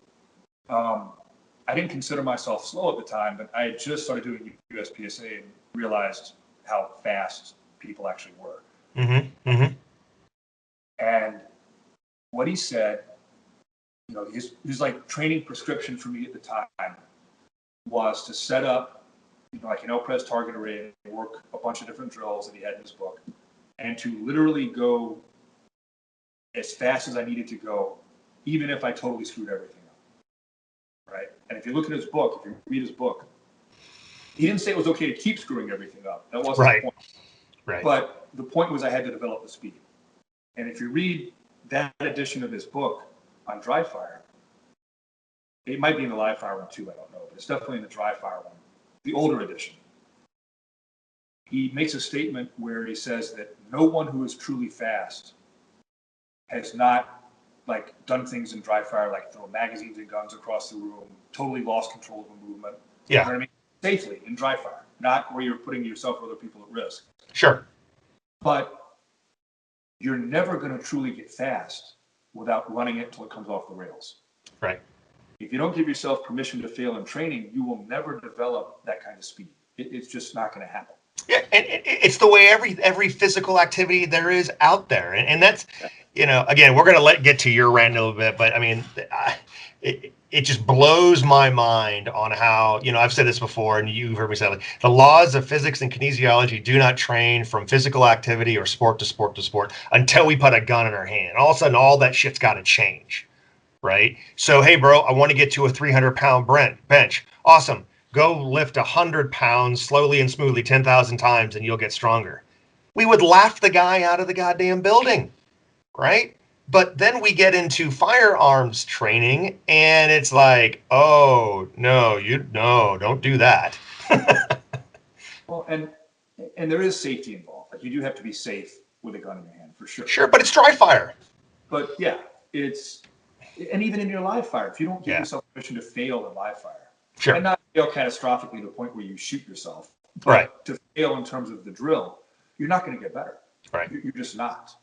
B: I didn't consider myself slow at the time, but I had just started doing USPSA and realized how fast people actually were.
A: Mm-hmm.
B: And what he said, you know, his like training prescription for me at the time was to set up, you know, like an L-Pres target array and work a bunch of different drills that he had in his book, and to literally go as fast as I needed to go, even if I totally screwed everything up, right? And if you look at his book, if you read his book, he didn't say it was okay to keep screwing everything up. That wasn't the point.
A: Right.
B: But the point was I had to develop the speed. And if you read that edition of his book on dry fire, it might be in the live fire one too, I don't know, but it's definitely in the dry fire one, the older edition. He makes a statement where he says that no one who is truly fast has not like done things in dry fire, like throw magazines and guns across the room, totally lost control of a movement.
A: Yeah.
B: You know what I mean? Safely in dry fire, not where you're putting yourself or other people at risk.
A: Sure.
B: But you're never going to truly get fast without running it until it comes off the rails.
A: Right.
B: If you don't give yourself permission to fail in training, you will never develop that kind of speed. It's just not going to happen.
A: Yeah, and it's the way every physical activity there is out there, and that's, you know, again, we're gonna get to your rant a little bit, but I mean, it just blows my mind on how, you know, I've said this before, and you've heard me say, like, the laws of physics and kinesiology do not train from physical activity or sport to sport to sport until we put a gun in our hand. All of a sudden, all that shit's got to change, right? So, hey, bro, I want to get to a 300-pound bench. Awesome. Go lift 100 pounds slowly and smoothly 10,000 times and you'll get stronger. We would laugh the guy out of the goddamn building, right? But then we get into firearms training and it's like, oh, no, don't do that.
B: Well, and there is safety involved. Like you do have to be safe with a gun in your hand for sure.
A: Sure, but it's dry fire.
B: But yeah, and even in your live fire, if you don't give yourself permission to fail in live fire,
A: sure,
B: and not fail catastrophically to the point where you shoot yourself, but
A: right,
B: to fail in terms of the drill, you're not going to get better.
A: Right.
B: You're just not.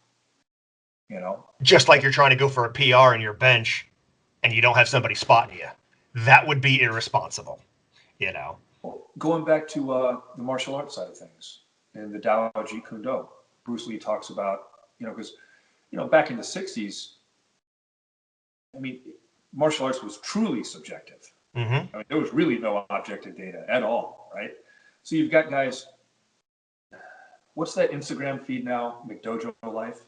B: You know?
A: Just like you're trying to go for a PR in your bench and you don't have somebody spotting you. That would be irresponsible, you know?
B: Well, going back to the martial arts side of things and the Tao Jeet Kune Do, Bruce Lee talks about, you know, because, you know, back in the 60s, I mean, martial arts was truly subjective.
A: Mm-hmm.
B: I mean, there was really no objective data at all, right? So you've got guys, what's that Instagram feed now, McDojo Life,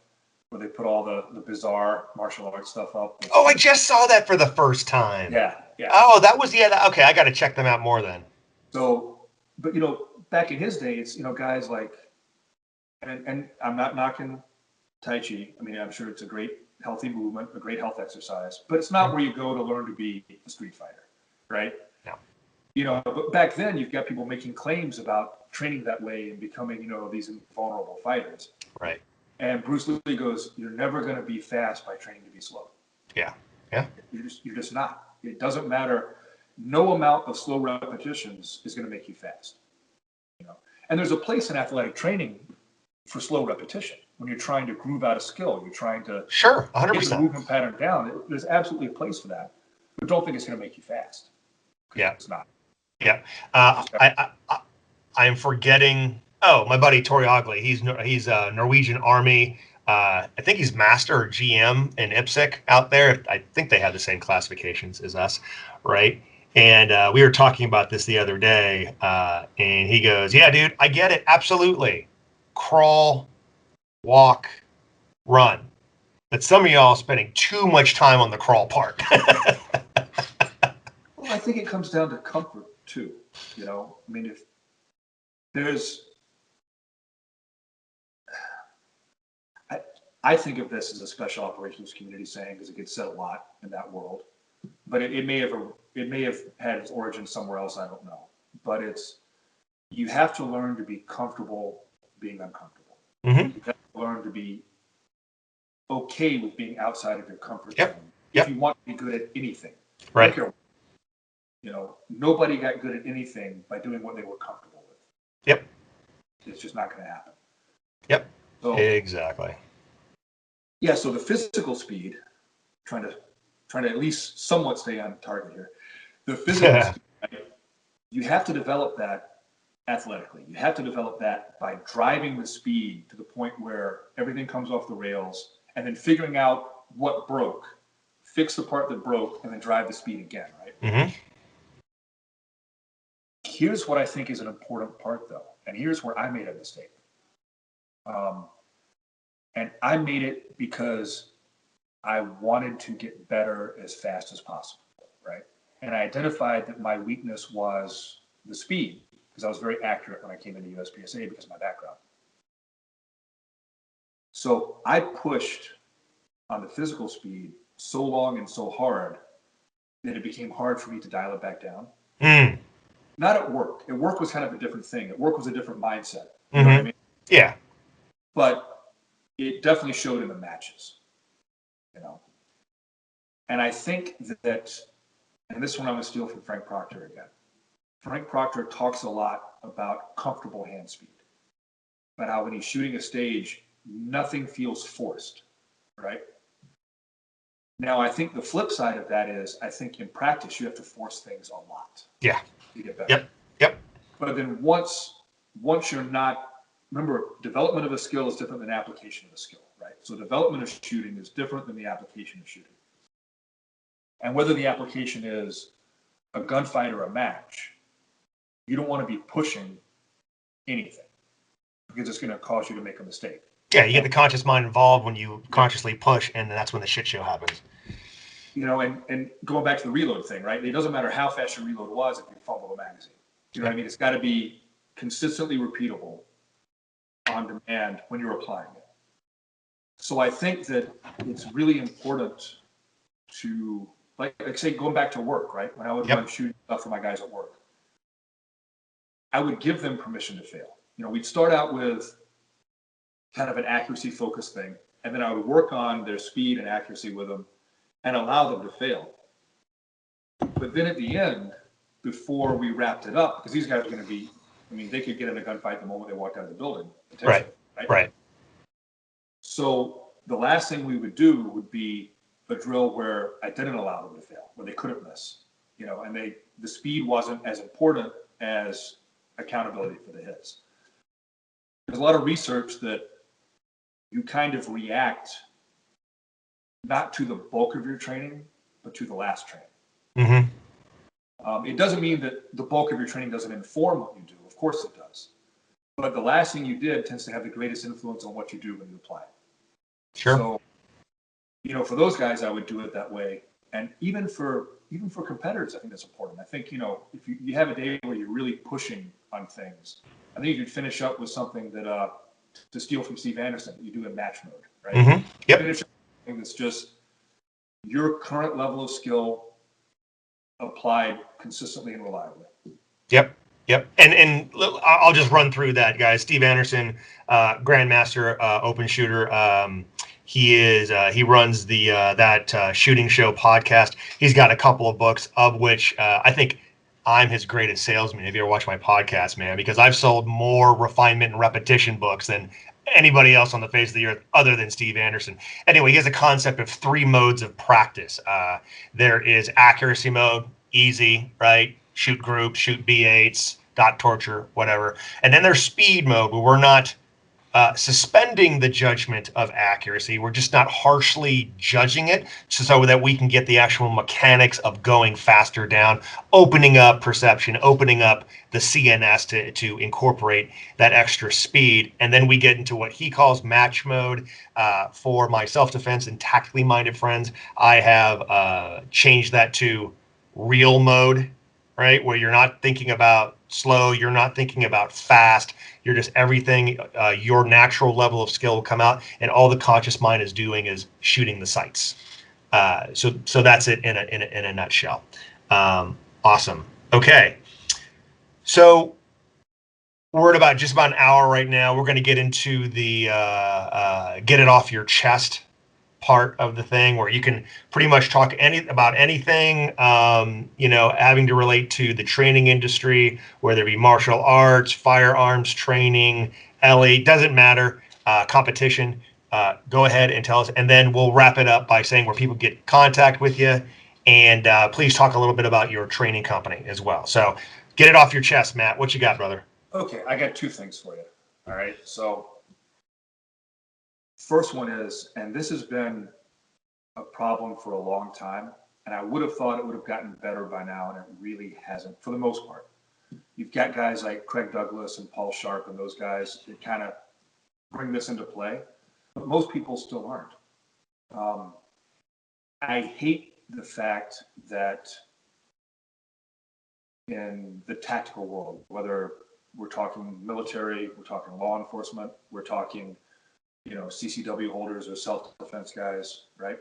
B: where they put all the bizarre martial arts stuff up?
A: Oh, I just saw that for the first time.
B: Yeah, yeah.
A: Oh, that was, okay, I got to check them out more then.
B: So, but, back in his days, guys like, and I'm not knocking Tai Chi. I mean, I'm sure it's a great healthy movement, a great health exercise, but it's not where you go to learn to be a street fighter, right?
A: No.
B: But back then you've got people making claims about training that way and becoming, these invulnerable fighters.
A: Right.
B: And Bruce Lee goes, "You're never going to be fast by training to be slow.
A: Yeah. Yeah.
B: You're just not. It doesn't matter. No amount of slow repetitions is going to make you fast. And there's a place in athletic training for slow repetition. When you're trying to groove out a skill, you're trying to
A: Sure,
B: get the
A: 100%.
B: movement pattern down. There's absolutely a place for that, but don't think it's going to make you fast.
A: Yeah.
B: It's not.
A: Yeah. I'm forgetting. Oh, my buddy Tori Ogley. He's Norwegian Army. I think he's master or GM in IPSC out there. I think they have the same classifications as us, right? And we were talking about this the other day, and he goes, "Yeah, dude, I get it, absolutely. Crawl, walk, run. But some of y'all are spending too much time on the crawl part."
B: Well, I think it comes down to comfort too. I mean, if there's, I think of this as a special operations community saying, because it gets said a lot in that world, but it may have had its origin somewhere else. I don't know, but you have to learn to be comfortable being uncomfortable.
A: Mm-hmm.
B: You have to learn to be okay with being outside of your comfort
A: Yep.
B: zone
A: Yep.
B: if you want to be good at anything.
A: Right.
B: Nobody got good at anything by doing what they were comfortable with.
A: Yep.
B: It's just not going to happen.
A: Yep.
B: So,
A: exactly.
B: Yeah. So the physical speed, trying to at least somewhat stay on target here. The physical speed, right? You have to develop that athletically. You have to develop that by driving the speed to the point where everything comes off the rails, and then figuring out what broke, fix the part that broke, and then drive the speed again, right?
A: Mm-hmm.
B: Here's what I think is an important part, though, and here's where I made a mistake. And I made it because I wanted to get better as fast as possible, right? And I identified that my weakness was the speed, because I was very accurate when I came into USPSA because of my background. So I pushed on the physical speed so long and so hard that it became hard for me to dial it back down.
A: Mm.
B: Not at work. At work was kind of a different thing. At work was a different mindset.
A: You know what I mean? Yeah.
B: But it definitely showed in the matches, And I think that, and this one I'm going to steal from Frank Proctor again. Frank Proctor talks a lot about comfortable hand speed, but how when he's shooting a stage, nothing feels forced, right? Now, I think the flip side of that is, I think in practice, you have to force things a lot.
A: Yeah.
B: To get better.
A: Yep.
B: But then once you're not, remember, development of a skill is different than application of a skill, right? So development of shooting is different than the application of shooting. And whether the application is a gunfight or a match, you don't want to be pushing anything because it's going to cause you to make a mistake.
A: Yeah, you get the conscious mind involved when you consciously push, and that's when the shit show happens.
B: And going back to the reload thing, right? It doesn't matter how fast your reload was if you fumble a magazine. You know what I mean? It's got to be consistently repeatable on demand when you're applying it. So I think that it's really important to, like say, going back to work, right? When I would run shooting stuff for my guys at work, I would give them permission to fail. We'd start out with kind of an accuracy focused thing, and then I would work on their speed and accuracy with them and allow them to fail. But then at the end, before we wrapped it up, because these guys are going to be, they could get in a gunfight the moment they walked out of the building. Right. So the last thing we would do would be a drill where I didn't allow them to fail, where they couldn't miss, and the speed wasn't as important as accountability for the hits. There's a lot of research that you kind of react not to the bulk of your training, but to the last training.
A: Mm-hmm.
B: It doesn't mean that the bulk of your training doesn't inform what you do. Of course it does. But the last thing you did tends to have the greatest influence on what you do when you apply it.
A: Sure.
B: So, for those guys, I would do it that way. And even for competitors, I think that's important. I think, if you have a day where you're really pushing on things, I think you could finish up with something that, to steal from Steve Anderson, you do in match mode, right?
A: Mm-hmm. Yep.
B: Finish up with something that's just your current level of skill applied consistently and reliably. Yep.
A: And I'll just run through that, guys. Steve Anderson, Grandmaster, open shooter. He runs the that shooting show podcast. He's got a couple of books, of which I think I'm his greatest salesman. If you ever watch my podcast, man, because I've sold more refinement and repetition books than anybody else on the face of the earth other than Steve Anderson. Anyway, he has a concept of 3 modes of practice. There is accuracy mode, easy, right? Shoot groups, shoot B8s, dot torture, whatever. And then there's speed mode, where we're not suspending the judgment of accuracy. We're just not harshly judging it, so that we can get the actual mechanics of going faster down, opening up perception, opening up the CNS to incorporate that extra speed. And then we get into what he calls match mode. For my self-defense and tactically minded friends, I have changed that to real mode, right? Where you're not thinking about slow, you're not thinking about fast, you're just everything, your natural level of skill will come out, and all the conscious mind is doing is shooting the sights. So that's it in a nutshell. Awesome. Okay. So we're at about just about an hour right now. We're going to get into the get it off your chest part of the thing, where you can pretty much talk about anything, having to relate to the training industry, whether it be martial arts, firearms training, LE, doesn't matter, competition. Go ahead and tell us, and then we'll wrap it up by saying where people get contact with you, and please talk a little bit about your training company as well. So get it off your chest, Matt. What you got, brother?
B: Okay, I got 2 things for you. All right, so first one is, and this has been a problem for a long time, and I would have thought it would have gotten better by now, and it really hasn't, for the most part. You've got guys like Craig Douglas and Paul Sharp and those guys that kind of bring this into play, but most people still aren't. I hate the fact that in the tactical world, whether we're talking military, we're talking law enforcement, we're talking CCW holders or self-defense guys, right?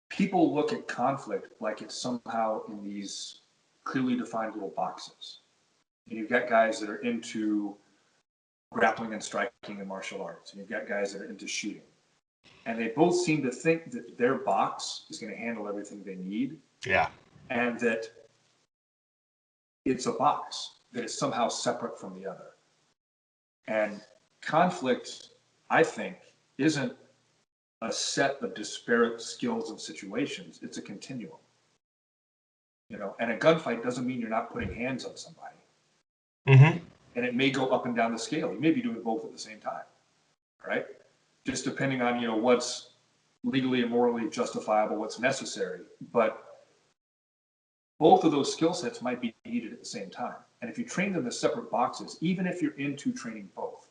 B: People look at conflict like it's somehow in these clearly defined little boxes. And you've got guys that are into grappling and striking in martial arts, and you've got guys that are into shooting. And they both seem to think that their box is going to handle everything they need.
A: Yeah.
B: And that it's a box that is somehow separate from the other. And conflict, I think, isn't a set of disparate skills and situations. It's a continuum. And a gunfight doesn't mean you're not putting hands on somebody.
A: Mm-hmm.
B: And it may go up and down the scale. You may be doing both at the same time, right? Just depending on, what's legally and morally justifiable, what's necessary. But both of those skill sets might be needed at the same time. And if you train them as separate boxes, even if you're into training both,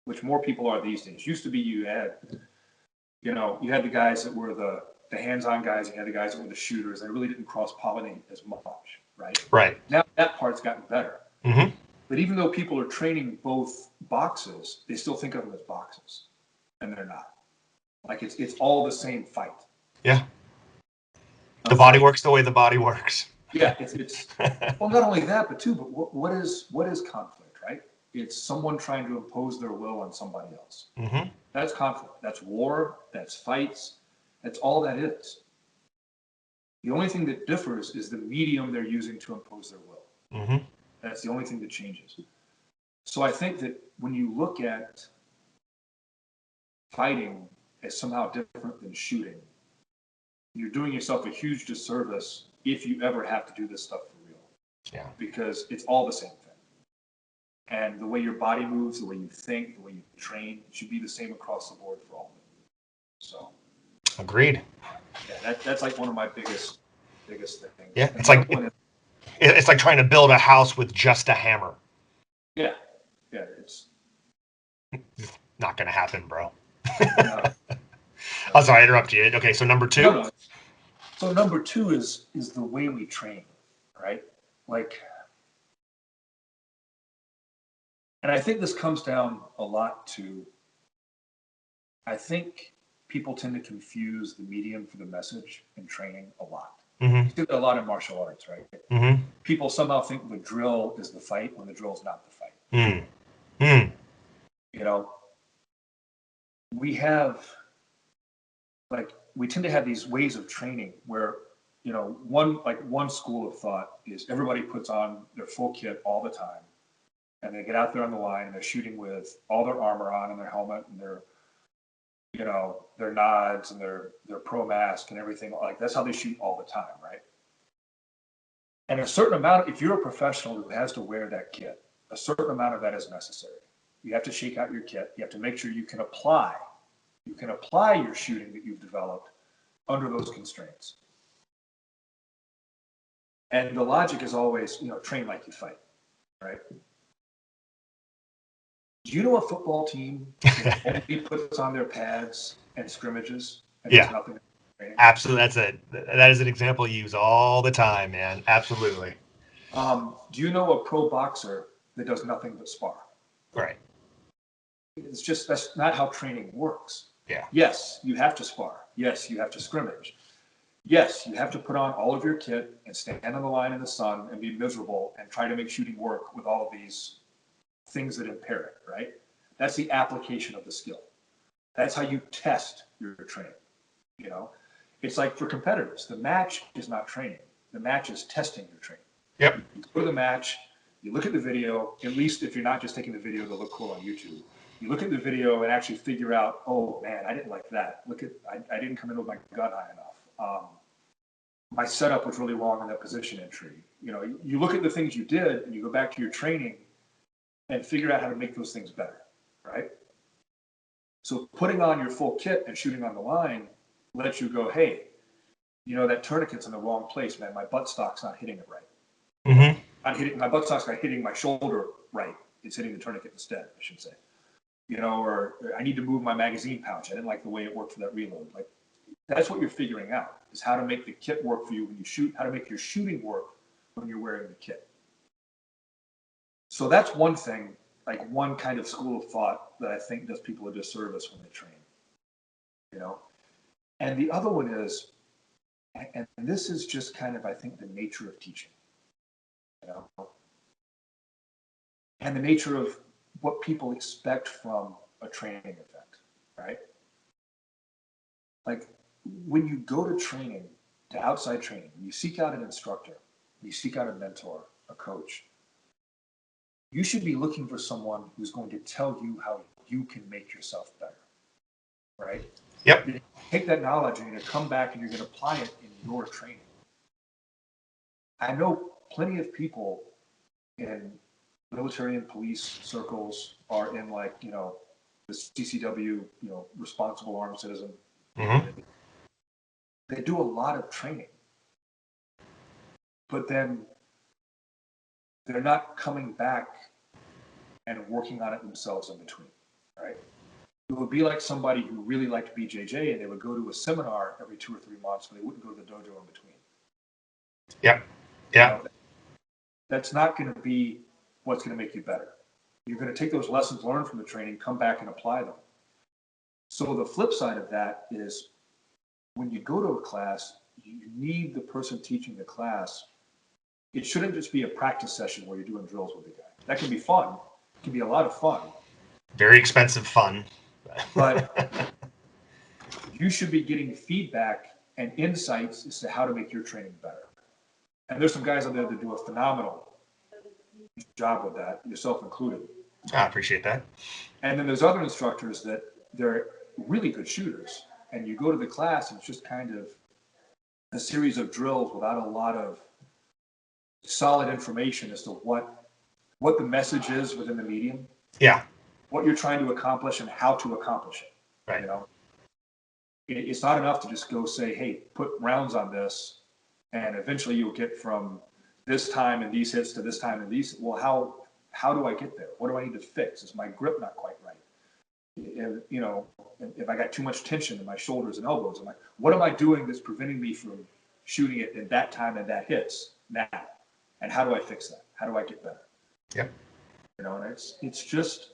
B: which more people are these days. Used to be you had the guys that were the hands-on guys, and you had the guys that were the shooters. They really didn't cross-pollinate as much, right?
A: Right.
B: Now that part's gotten better.
A: Mm-hmm.
B: But even though people are training both boxes, they still think of them as boxes, and they're not. Like it's all the same fight.
A: Yeah. The body works the way the body works.
B: Yeah, it's well, not only that, but what is conflict, right? It's someone trying to impose their will on somebody else.
A: Mm-hmm.
B: That's conflict. That's war. That's fights. That's all that is. The only thing that differs is the medium they're using to impose their will.
A: Mm-hmm.
B: That's the only thing that changes. So I think that when you look at fighting as somehow different than shooting, you're doing yourself a huge disservice if you ever have to do this stuff for real.
A: Yeah.
B: Because it's all the same thing. And the way your body moves, the way you think, the way you train, it should be the same across the board for all of it. So.
A: Agreed.
B: Yeah, that's like one of my biggest things.
A: Yeah,
B: And
A: it's
B: the
A: like
B: other one is,
A: it's like trying to build a house with just a hammer.
B: yeah, it's
A: Not gonna happen, bro.
B: no,
A: I'm sorry, I interrupted you. Okay, so number two.
B: no. So number two is the way we train, right? Like, and I think this comes down a lot to, I think people tend to confuse the medium for the message in training a lot.
A: Mm-hmm.
B: You see that a lot in martial arts, right?
A: Mm-hmm.
B: People somehow think the drill is the fight when the drill is not the fight.
A: Mm. Mm.
B: You know, we have, like, we tend to have these ways of training where, you know, one school of thought is everybody puts on their full kit all the time, and they get out there on the line and they're shooting with all their armor on and their helmet and their, you know, their nods and their pro mask and everything. Like, that's how they shoot all the time, right? And a certain amount, if you're a professional who has to wear that kit, a certain amount of that is necessary. You have to shake out your kit. You have to make sure you can apply your shooting that you've developed under those constraints. And the logic is always, you know, train like you fight, right? Do you know a football team that only puts on their pads and scrimmages and does
A: Yeah,
B: nothing in training?
A: absolutely. That is an example you use all the time, man. Absolutely.
B: Do you know a pro boxer that does nothing but spar?
A: Right.
B: It's just, that's not how training works.
A: Yeah.
B: Yes, you have to spar. Yes, you have to scrimmage. Yes, you have to put on all of your kit and stand on the line in the sun and be miserable and try to make shooting work with all of these things that impair it, right? That's the application of the skill. That's how you test your training. You know, it's like for competitors, the match is not training. The match is testing your training.
A: Yep.
B: You go to the match, you look at the video, at least if you're not just taking the video to look cool on YouTube. You look at the video and actually figure out, oh man, I didn't like that. I didn't come in with my gun high enough. My setup was really wrong in that position entry. You know, you look at the things you did and you go back to your training and figure out how to make those things better, right? So putting on your full kit and shooting on the line lets you go, hey, you know, that tourniquet's in the wrong place, man. My buttstock's not hitting it right.
A: Mm-hmm.
B: My buttstock's not hitting my shoulder right. It's hitting the tourniquet instead, I should say. You know, or I need to move my magazine pouch. I didn't like the way it worked for that reload. Like, that's what you're figuring out, is how to make the kit work for you when you shoot, how to make your shooting work when you're wearing the kit. So that's one thing, like one kind of school of thought that I think does people a disservice when they train, you know? And the other one is, and this is just kind of, I think, the nature of teaching, you know? And the nature of what people expect from a training event, right? Like, when you go to training, to outside training, you seek out an instructor, you seek out a mentor, a coach, you should be looking for someone who's going to tell you how you can make yourself better, right?
A: Yep.
B: You're going to take that knowledge and you're going to come back and you're going to apply it in your training. I know plenty of people in military and police circles are in, like, you know, the CCW, you know, responsible armed citizen.
A: Mm-hmm.
B: They do a lot of training, but then they're not coming back and working on it themselves in between, right? It would be like somebody who really liked BJJ and they would go to a seminar every 2 or 3 months, but they wouldn't go to the dojo in between.
A: Yep. Yeah.
B: You know, that's not going to be what's going to make you better. You're going to take those lessons learned from the training, come back and apply them. So the flip side of that is, when you go to a class, you need the person teaching the class. It shouldn't just be a practice session where you're doing drills with the guy. That can be fun. It can be a lot of fun.
A: Very expensive fun.
B: But you should be getting feedback and insights as to how to make your training better. And there's some guys out there that do a phenomenal job with that, yourself included.
A: I appreciate that.
B: And then there's other instructors that they're really good shooters. And you go to the class and it's just kind of a series of drills without a lot of solid information as to what the message is within the medium.
A: Yeah.
B: What you're trying to accomplish and how to accomplish it.
A: Right.
B: You know, it's not enough to just go say, hey, put rounds on this, and eventually you'll get from this time and these hits to this time and these. Well, how do I get there? What do I need to fix? Is my grip not quite right? If, you know, if I got too much tension in my shoulders and elbows, I'm like, what am I doing that's preventing me from shooting it in that time and that hits now? And how do I fix that? How do I get better?
A: Yep.
B: You know, and it's just,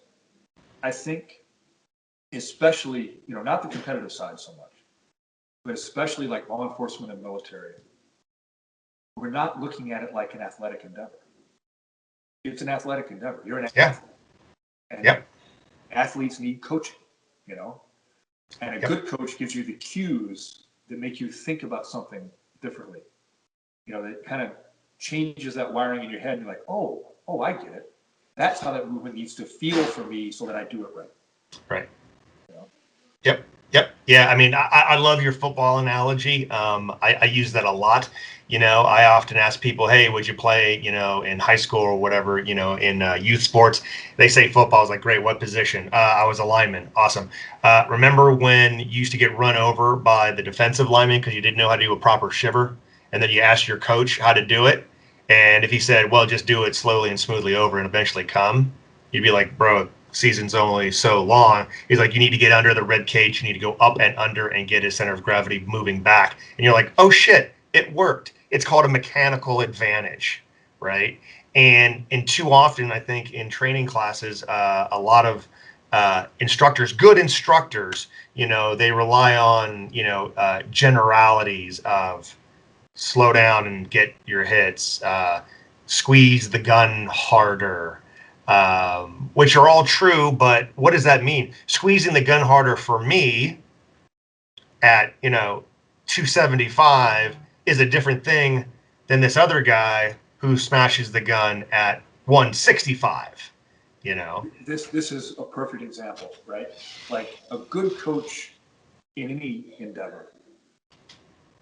B: I think, especially, you know, not the competitive side so much, but especially like law enforcement and military, we're not looking at it like an athletic endeavor. It's an athletic endeavor. You're an athlete. And athletes need coaching, you know, and a good coach gives you the cues that make you think about something differently. You know, that kind of changes that wiring in your head. And you're like, oh, I get it. That's how that movement needs to feel for me so that I do it right.
A: Right.
B: You know?
A: Yep. Yeah. I mean, I love your football analogy. I use that a lot. You know, I often ask people, hey, would you play, you know, in high school or whatever, you know, in youth sports? They say football. I was like, great. What position? I was a lineman. Awesome. Remember when you used to get run over by the defensive lineman because you didn't know how to do a proper shiver? And then you asked your coach how to do it. And if he said, well, just do it slowly and smoothly over and eventually come, you'd be like, bro, season's only so long. He's like, you need to get under the red cage. You need to go up and under and get his center of gravity moving back. And you're like, oh shit, it worked. It's called a mechanical advantage, right? And too often, I think in training classes, a lot of instructors, good instructors, you know, they rely on, you know, generalities of slow down and get your hits, squeeze the gun harder, which are all true, but what does that mean? Squeezing the gun harder for me at, you know, 275 is a different thing than this other guy who smashes the gun at 165, you know?
B: This is a perfect example, right? Like a good coach in any endeavor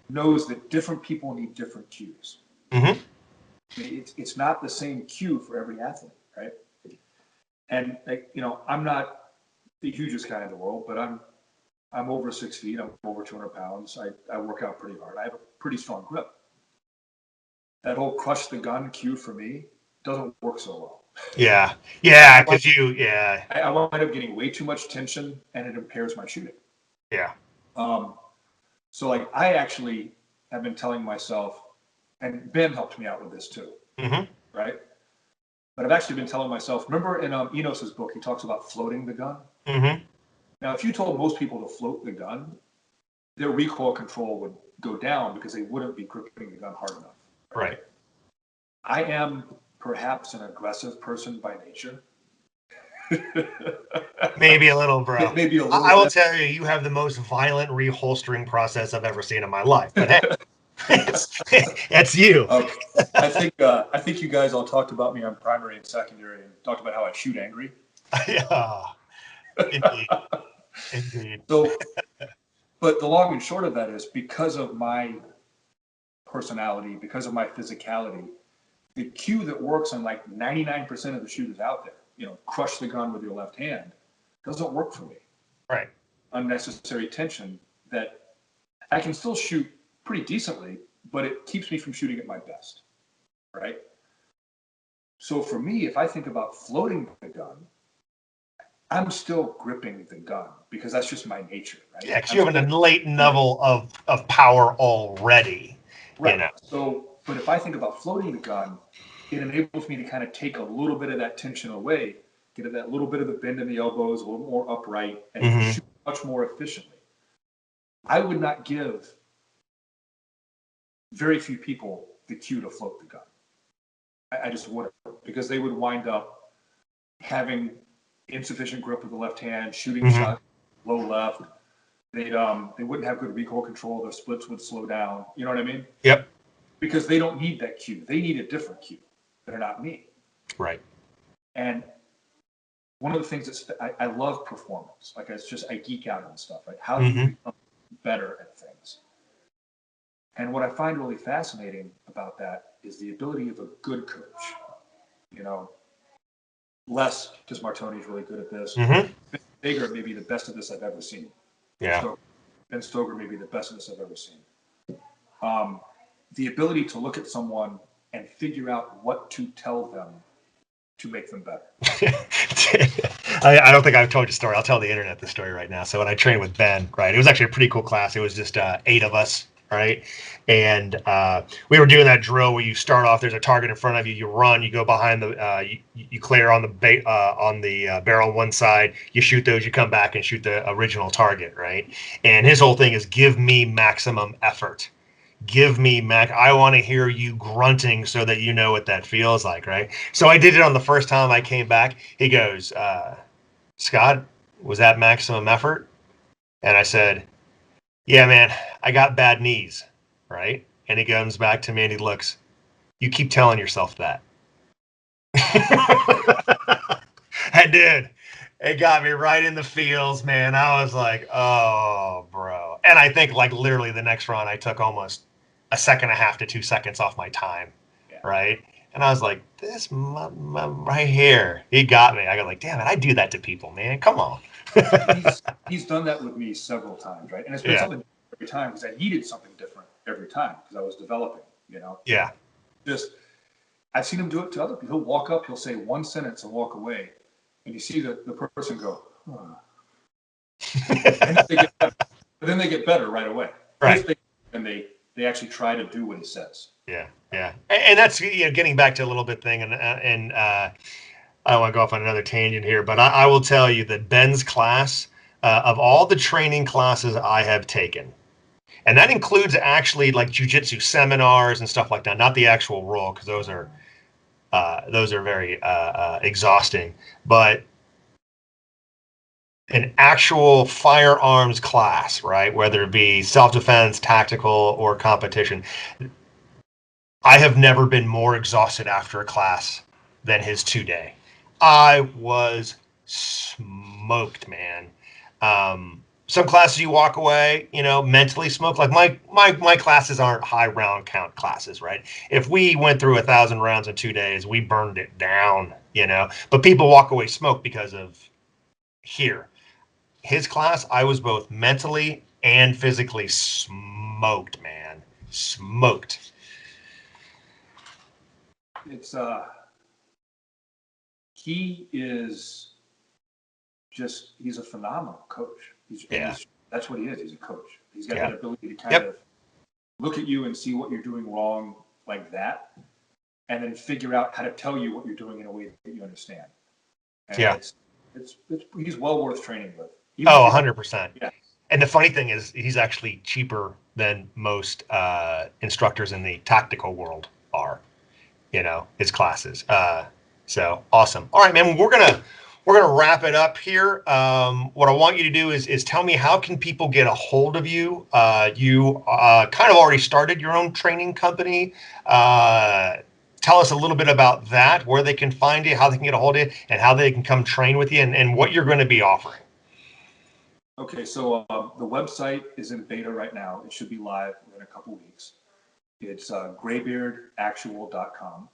B: knows that different people need different cues.
A: Mm-hmm.
B: It's not the same cue for every athlete, right? And like, you know, I'm not the hugest guy in the world, but I'm over 6 feet. I'm over 200 pounds. I work out pretty hard. I have a pretty strong grip. That whole crush the gun cue for me doesn't work so well.
A: Yeah, because
B: I wind up getting way too much tension, and it impairs my shooting.
A: Yeah.
B: So like I actually have been telling myself, and Ben helped me out with this too, right? But I've actually been telling myself, remember in Enos's book, he talks about floating the gun. Now, if you told most people to float the gun, their recoil control would go down because they wouldn't be gripping the gun hard enough.
A: Right.
B: I am perhaps an aggressive person by nature.
A: Maybe a little, bro.
B: Maybe a little.
A: I will tell you, you have the most violent reholstering process I've ever seen in my life. But hey, that's you.
B: I think you guys all talked about me on primary and secondary and talked about how I shoot angry.
A: Yeah, indeed.
B: So, but the long and short of that is because of my personality, because of my physicality, the cue that works on like 99% of the shooters out there, you know, crush the gun with your left hand, doesn't work for me.
A: Right.
B: Unnecessary tension that I can still shoot pretty decently, but it keeps me from shooting at my best. Right. So for me, if I think about floating the gun, I'm still gripping the gun because that's just my nature. Right.
A: Yeah, because you have an latent level of power already.
B: Right.
A: You know?
B: So, but if I think about floating the gun, it enables me to kind of take a little bit of that tension away, get that little bit of the bend in the elbows, a little more upright, and shoot much more efficiently. I would not give very few people the cue to float the gun. I just wouldn't, because they would wind up having insufficient grip with the left hand, shooting shots low left. They wouldn't have good recoil control. Their splits would slow down. You know what I mean?
A: Yep.
B: Because they don't need that cue. They need a different cue. They're not me.
A: Right.
B: And one of the things that's I love performance. Like it's just I geek out on stuff. Right? How do you become better at things? And what I find really fascinating about that is the ability of a good coach. You know, Les Martoni's really good at this. Bigger, maybe the best at this I've ever seen.
A: Yeah.
B: So Ben Stoker may be the best of this I've ever seen. The ability to look at someone and figure out what to tell them to make them better.
A: I don't think I've told you the story. I'll tell the internet the story right now. So when I trained with Ben, right, it was actually a pretty cool class. It was just 8 of us, right? And we were doing that drill where you start off. There's a target in front of you. You run. You go behind the. You clear on the barrel on one side. You shoot those. You come back and shoot the original target, right? And his whole thing is give me maximum effort. Give me Mac. I want to hear you grunting so that you know what that feels like, right? So I did it on the first time I came back. He goes, Scott, was that maximum effort? And I said, yeah, man, I got bad knees, right? And he comes back to me and he looks, you keep telling yourself that. I did. It got me right in the feels, man. I was like, oh, bro. And I think like literally the next run, I took almost a second and a half to 2 seconds off my time, right? And I was like, this right here, he got me. I got like, damn it, I do that to people, man. Come on.
B: he's done that with me several times, right? And it's been something every time because I needed something different every time because I was developing, you know?
A: Yeah.
B: Just, I've seen him do it to other people. He'll walk up, he'll say one sentence and walk away. And you see the person go, huh. But then they get better right away.
A: Right.
B: And they actually try to do what he says.
A: Yeah, yeah. And that's, you know, getting back to a little bit thing, and I don't want to go off on another tangent here, but I will tell you that Ben's class, of all the training classes I have taken, and that includes actually like jujitsu seminars and stuff like that, not the actual role, because those are very exhausting, but an actual firearms class, right? Whether it be self-defense, tactical, or competition. I have never been more exhausted after a class than his 2-day. I was smoked, man. Some classes you walk away, you know, mentally smoked. Like my classes aren't high round count classes, right? If we went through 1,000 rounds in 2 days, we burned it down, you know. But people walk away smoked because of here. His class, I was both mentally and physically smoked, man. Smoked.
B: It's he is just, he's a phenomenal coach. That's what he is. He's a coach. He's got that ability to kind of look at you and see what you're doing wrong like that, and then figure out how to tell you what you're doing in a way that you understand. And he's well worth training with.
A: 100%.
B: Yeah.
A: And the funny thing is, he's actually cheaper than most instructors in the tactical world are. You know, his classes. So awesome. All right, man. We're gonna wrap it up here. What I want you to do is tell me, how can people get a hold of you? You kind of already started your own training company. Tell us a little bit about that, where they can find you, how they can get a hold of you, and how they can come train with you, and what you're going to be offering.
B: Okay, so the website is in beta right now. It should be live in a couple weeks. It's GreyBeardActual.com.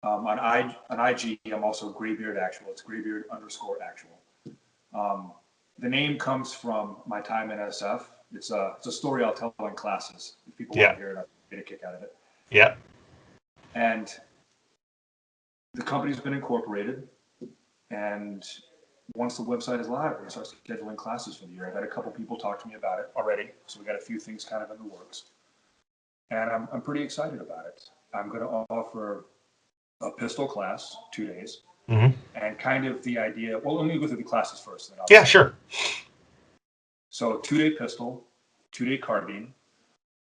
B: On IG, I'm also GreyBeard Actual. It's GreyBeard_actual. The name comes from my time in SF. It's a story I'll tell in classes. If people want to hear it, I'll get a kick out of it.
A: Yeah.
B: And the company's been incorporated, and once the website is live, we're going to start scheduling classes for the year. I've had a couple people talk to me about it already, so we got a few things kind of in the works. And I'm pretty excited about it. I'm going to offer a pistol class, 2 days, and kind of the idea. Well, let me go through the classes first. Then
A: sure.
B: So 2-day pistol, 2-day carbine,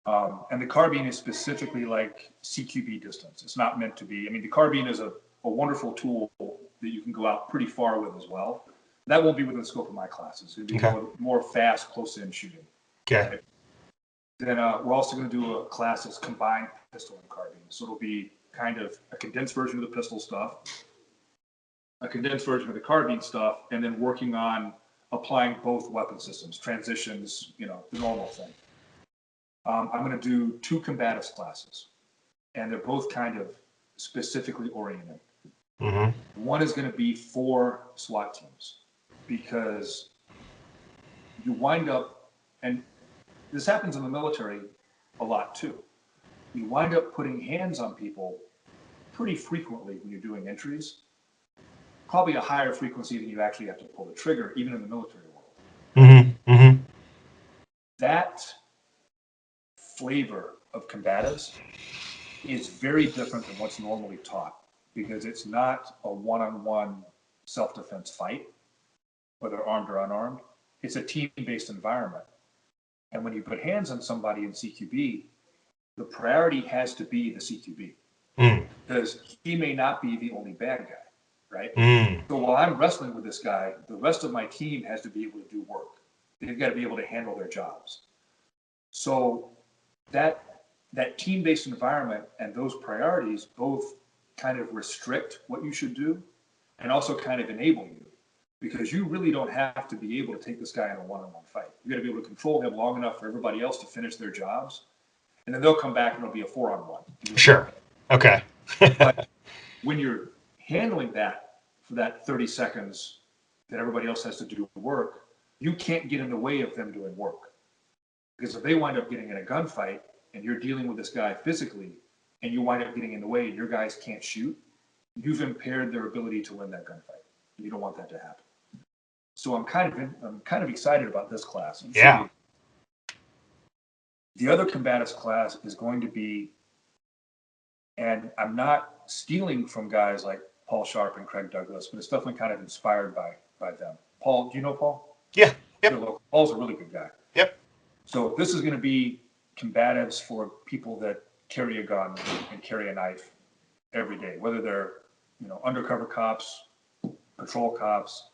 B: and the carbine is specifically like CQB distance. It's not meant to be. I mean, the carbine is a wonderful tool that you can go out pretty far with as well. That won't be within the scope of my classes. It'll be more fast, close-in shooting.
A: Okay.
B: Right? Then we're also going to do a class that's combined pistol and carbine. So it'll be kind of a condensed version of the pistol stuff, a condensed version of the carbine stuff, and then working on applying both weapon systems, transitions, you know, the normal thing. I'm going to do 2 combatives classes, and they're both kind of specifically oriented. One is going to be for SWAT teams, because you wind up And this happens in the military a lot too. You wind up putting hands on people pretty frequently when you're doing entries, probably a higher frequency than you actually have to pull the trigger, even in the military world.
A: Mm-hmm. Mm-hmm.
B: That flavor of combatives is very different than what's normally taught, because it's not a one-on-one self-defense fight, whether armed or unarmed. It's a team-based environment. And when you put hands on somebody in CQB, the priority has to be the CQB, because he may not be the only bad guy, right? So while I'm wrestling with this guy, the rest of my team has to be able to do work. They've got to be able to handle their jobs. So that team-based environment and those priorities both kind of restrict what you should do and also kind of enable you, because you really don't have to be able to take this guy in a one-on-one fight. You got to be able to control him long enough for everybody else to finish their jobs, and then they'll come back and it'll be a 4-on-1.
A: Sure. Okay.
B: But when you're handling that for that 30 seconds that everybody else has to do work, you can't get in the way of them doing work. Because if they wind up getting in a gunfight and you're dealing with this guy physically and you wind up getting in the way and your guys can't shoot, you've impaired their ability to win that gunfight. You don't want that to happen. So I'm kind of excited about this class.
A: Yeah.
B: The other combatives class is going to be, and I'm not stealing from guys like Paul Sharp and Craig Douglas, but it's definitely kind of inspired by them. Paul, do you know Paul?
A: Yeah. Yep.
B: Paul's a really good guy.
A: Yep.
B: So this is going to be combatives for people that carry a gun and carry a knife every day, whether they're, undercover cops, patrol cops,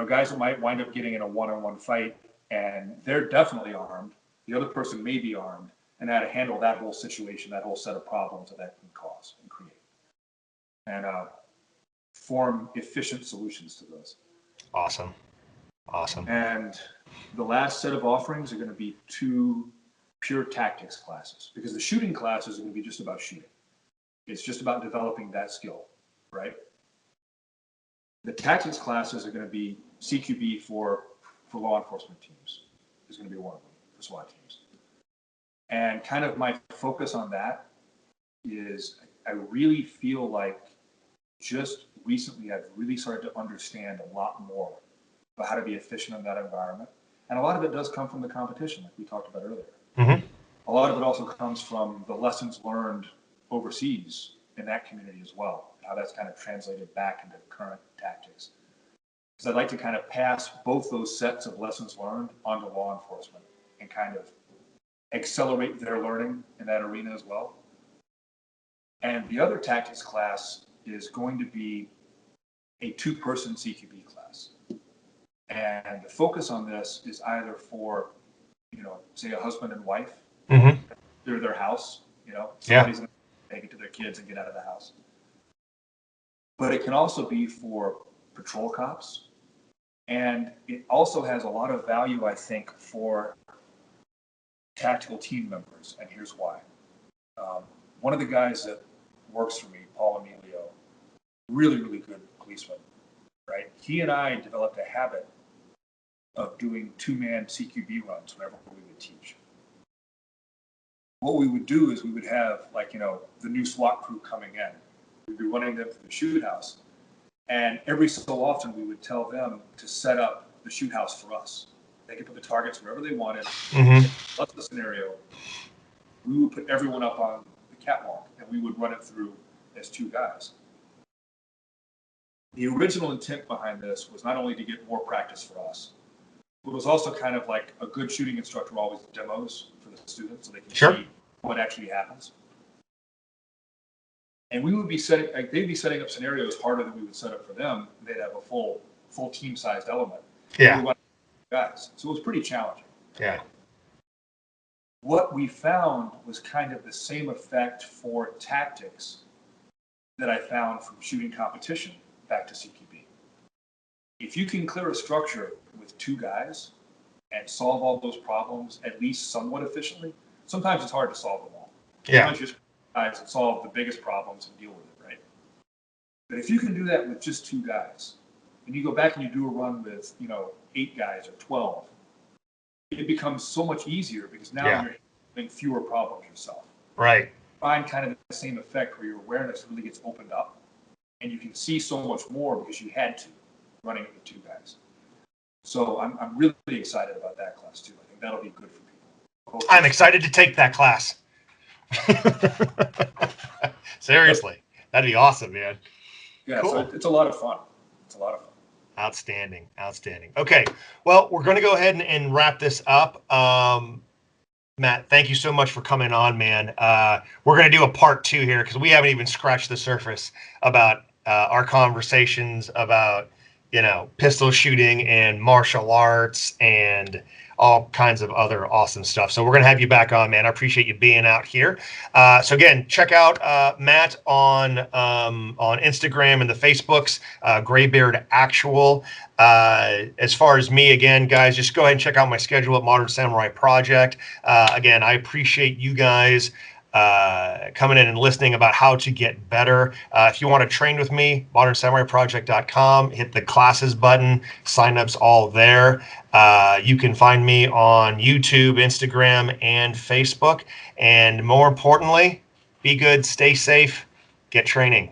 B: guys that might wind up getting in a one-on-one fight and they're definitely armed. The other person may be armed, and how to handle that whole situation, that whole set of problems that can cause and create, and form efficient solutions to those.
A: Awesome.
B: And the last set of offerings are going to be 2 pure tactics classes, because the shooting classes are going to be just about shooting. It's just about developing that skill, right? The tactics classes are going to be CQB for law enforcement teams. Is going to be one of them for SWAT teams. And kind of my focus on that is I really feel like just recently I've really started to understand a lot more about how to be efficient in that environment. And a lot of it does come from the competition, like we talked about earlier.
A: Mm-hmm.
B: A lot of it also comes from the lessons learned overseas in that community as well, how that's kind of translated back into current tactics. Because I'd like to kind of pass both those sets of lessons learned onto law enforcement and kind of accelerate their learning in that arena as well. And the other tactics class is going to be a 2-person CQB class. And the focus on this is either for, say a husband and wife, through their house, somebody's going to take it to their kids and get out of the house. But it can also be for patrol cops. And it also has a lot of value, I think, for tactical team members. And here's why. One of the guys that works for me, Paul Emilio, really, really good policeman, right? He and I developed a habit of doing 2-man CQB runs whenever we would teach. What we would do is we would have, the new SWAT crew coming in. We'd be running them through the shoot house. And every so often, we would tell them to set up the shoot house for us. They could put the targets wherever they wanted. That's the scenario. We would put everyone up on the catwalk, and we would run it through as 2 guys. The original intent behind this was not only to get more practice for us, but it was also kind of like a good shooting instructor always demos for the students so they can see what actually happens. And we would be they'd be setting up scenarios harder than we would set up for them. They'd have a full team-sized element.
A: Yeah.
B: We guys. So it was pretty challenging.
A: Yeah.
B: What we found was kind of the same effect for tactics that I found from shooting competition back to CQB. If you can clear a structure with 2 guys and solve all those problems at least somewhat efficiently, sometimes it's hard to solve them all.
A: Yeah.
B: Sometimes just guys that solve the biggest problems and deal with it, right? But if you can do that with just 2 guys, and you go back and you do a run with, 8 guys or 12, it becomes so much easier because now you're having fewer problems yourself.
A: Right.
B: Find kind of the same effect where your awareness really gets opened up and you can see so much more because you had to running with two guys. So I'm really excited about that class too. I think that'll be good for people.
A: I'm excited to take that class. Seriously, that'd be awesome, man.
B: Yeah,
A: cool.
B: So it's a lot of fun. It's a lot of fun.
A: Outstanding. Okay, well, we're going to go ahead and wrap this up. Matt, thank you so much for coming on, man. We're going to do a part 2 here because we haven't even scratched the surface about our conversations about, pistol shooting and martial arts and all kinds of other awesome stuff. So we're going to have you back on, man. I appreciate you being out here. So again, check out Matt on Instagram and the Facebooks, GreyBeard Actual. As far as me, again, guys, just go ahead and check out my schedule at Modern Samurai Project. Again, I appreciate you guys coming in and listening about how to get better. If you want to train with me, modernsamuraiproject.com, hit the classes button, sign-ups all there. You can find me on YouTube, Instagram, and Facebook. And more importantly, be good, stay safe, get training.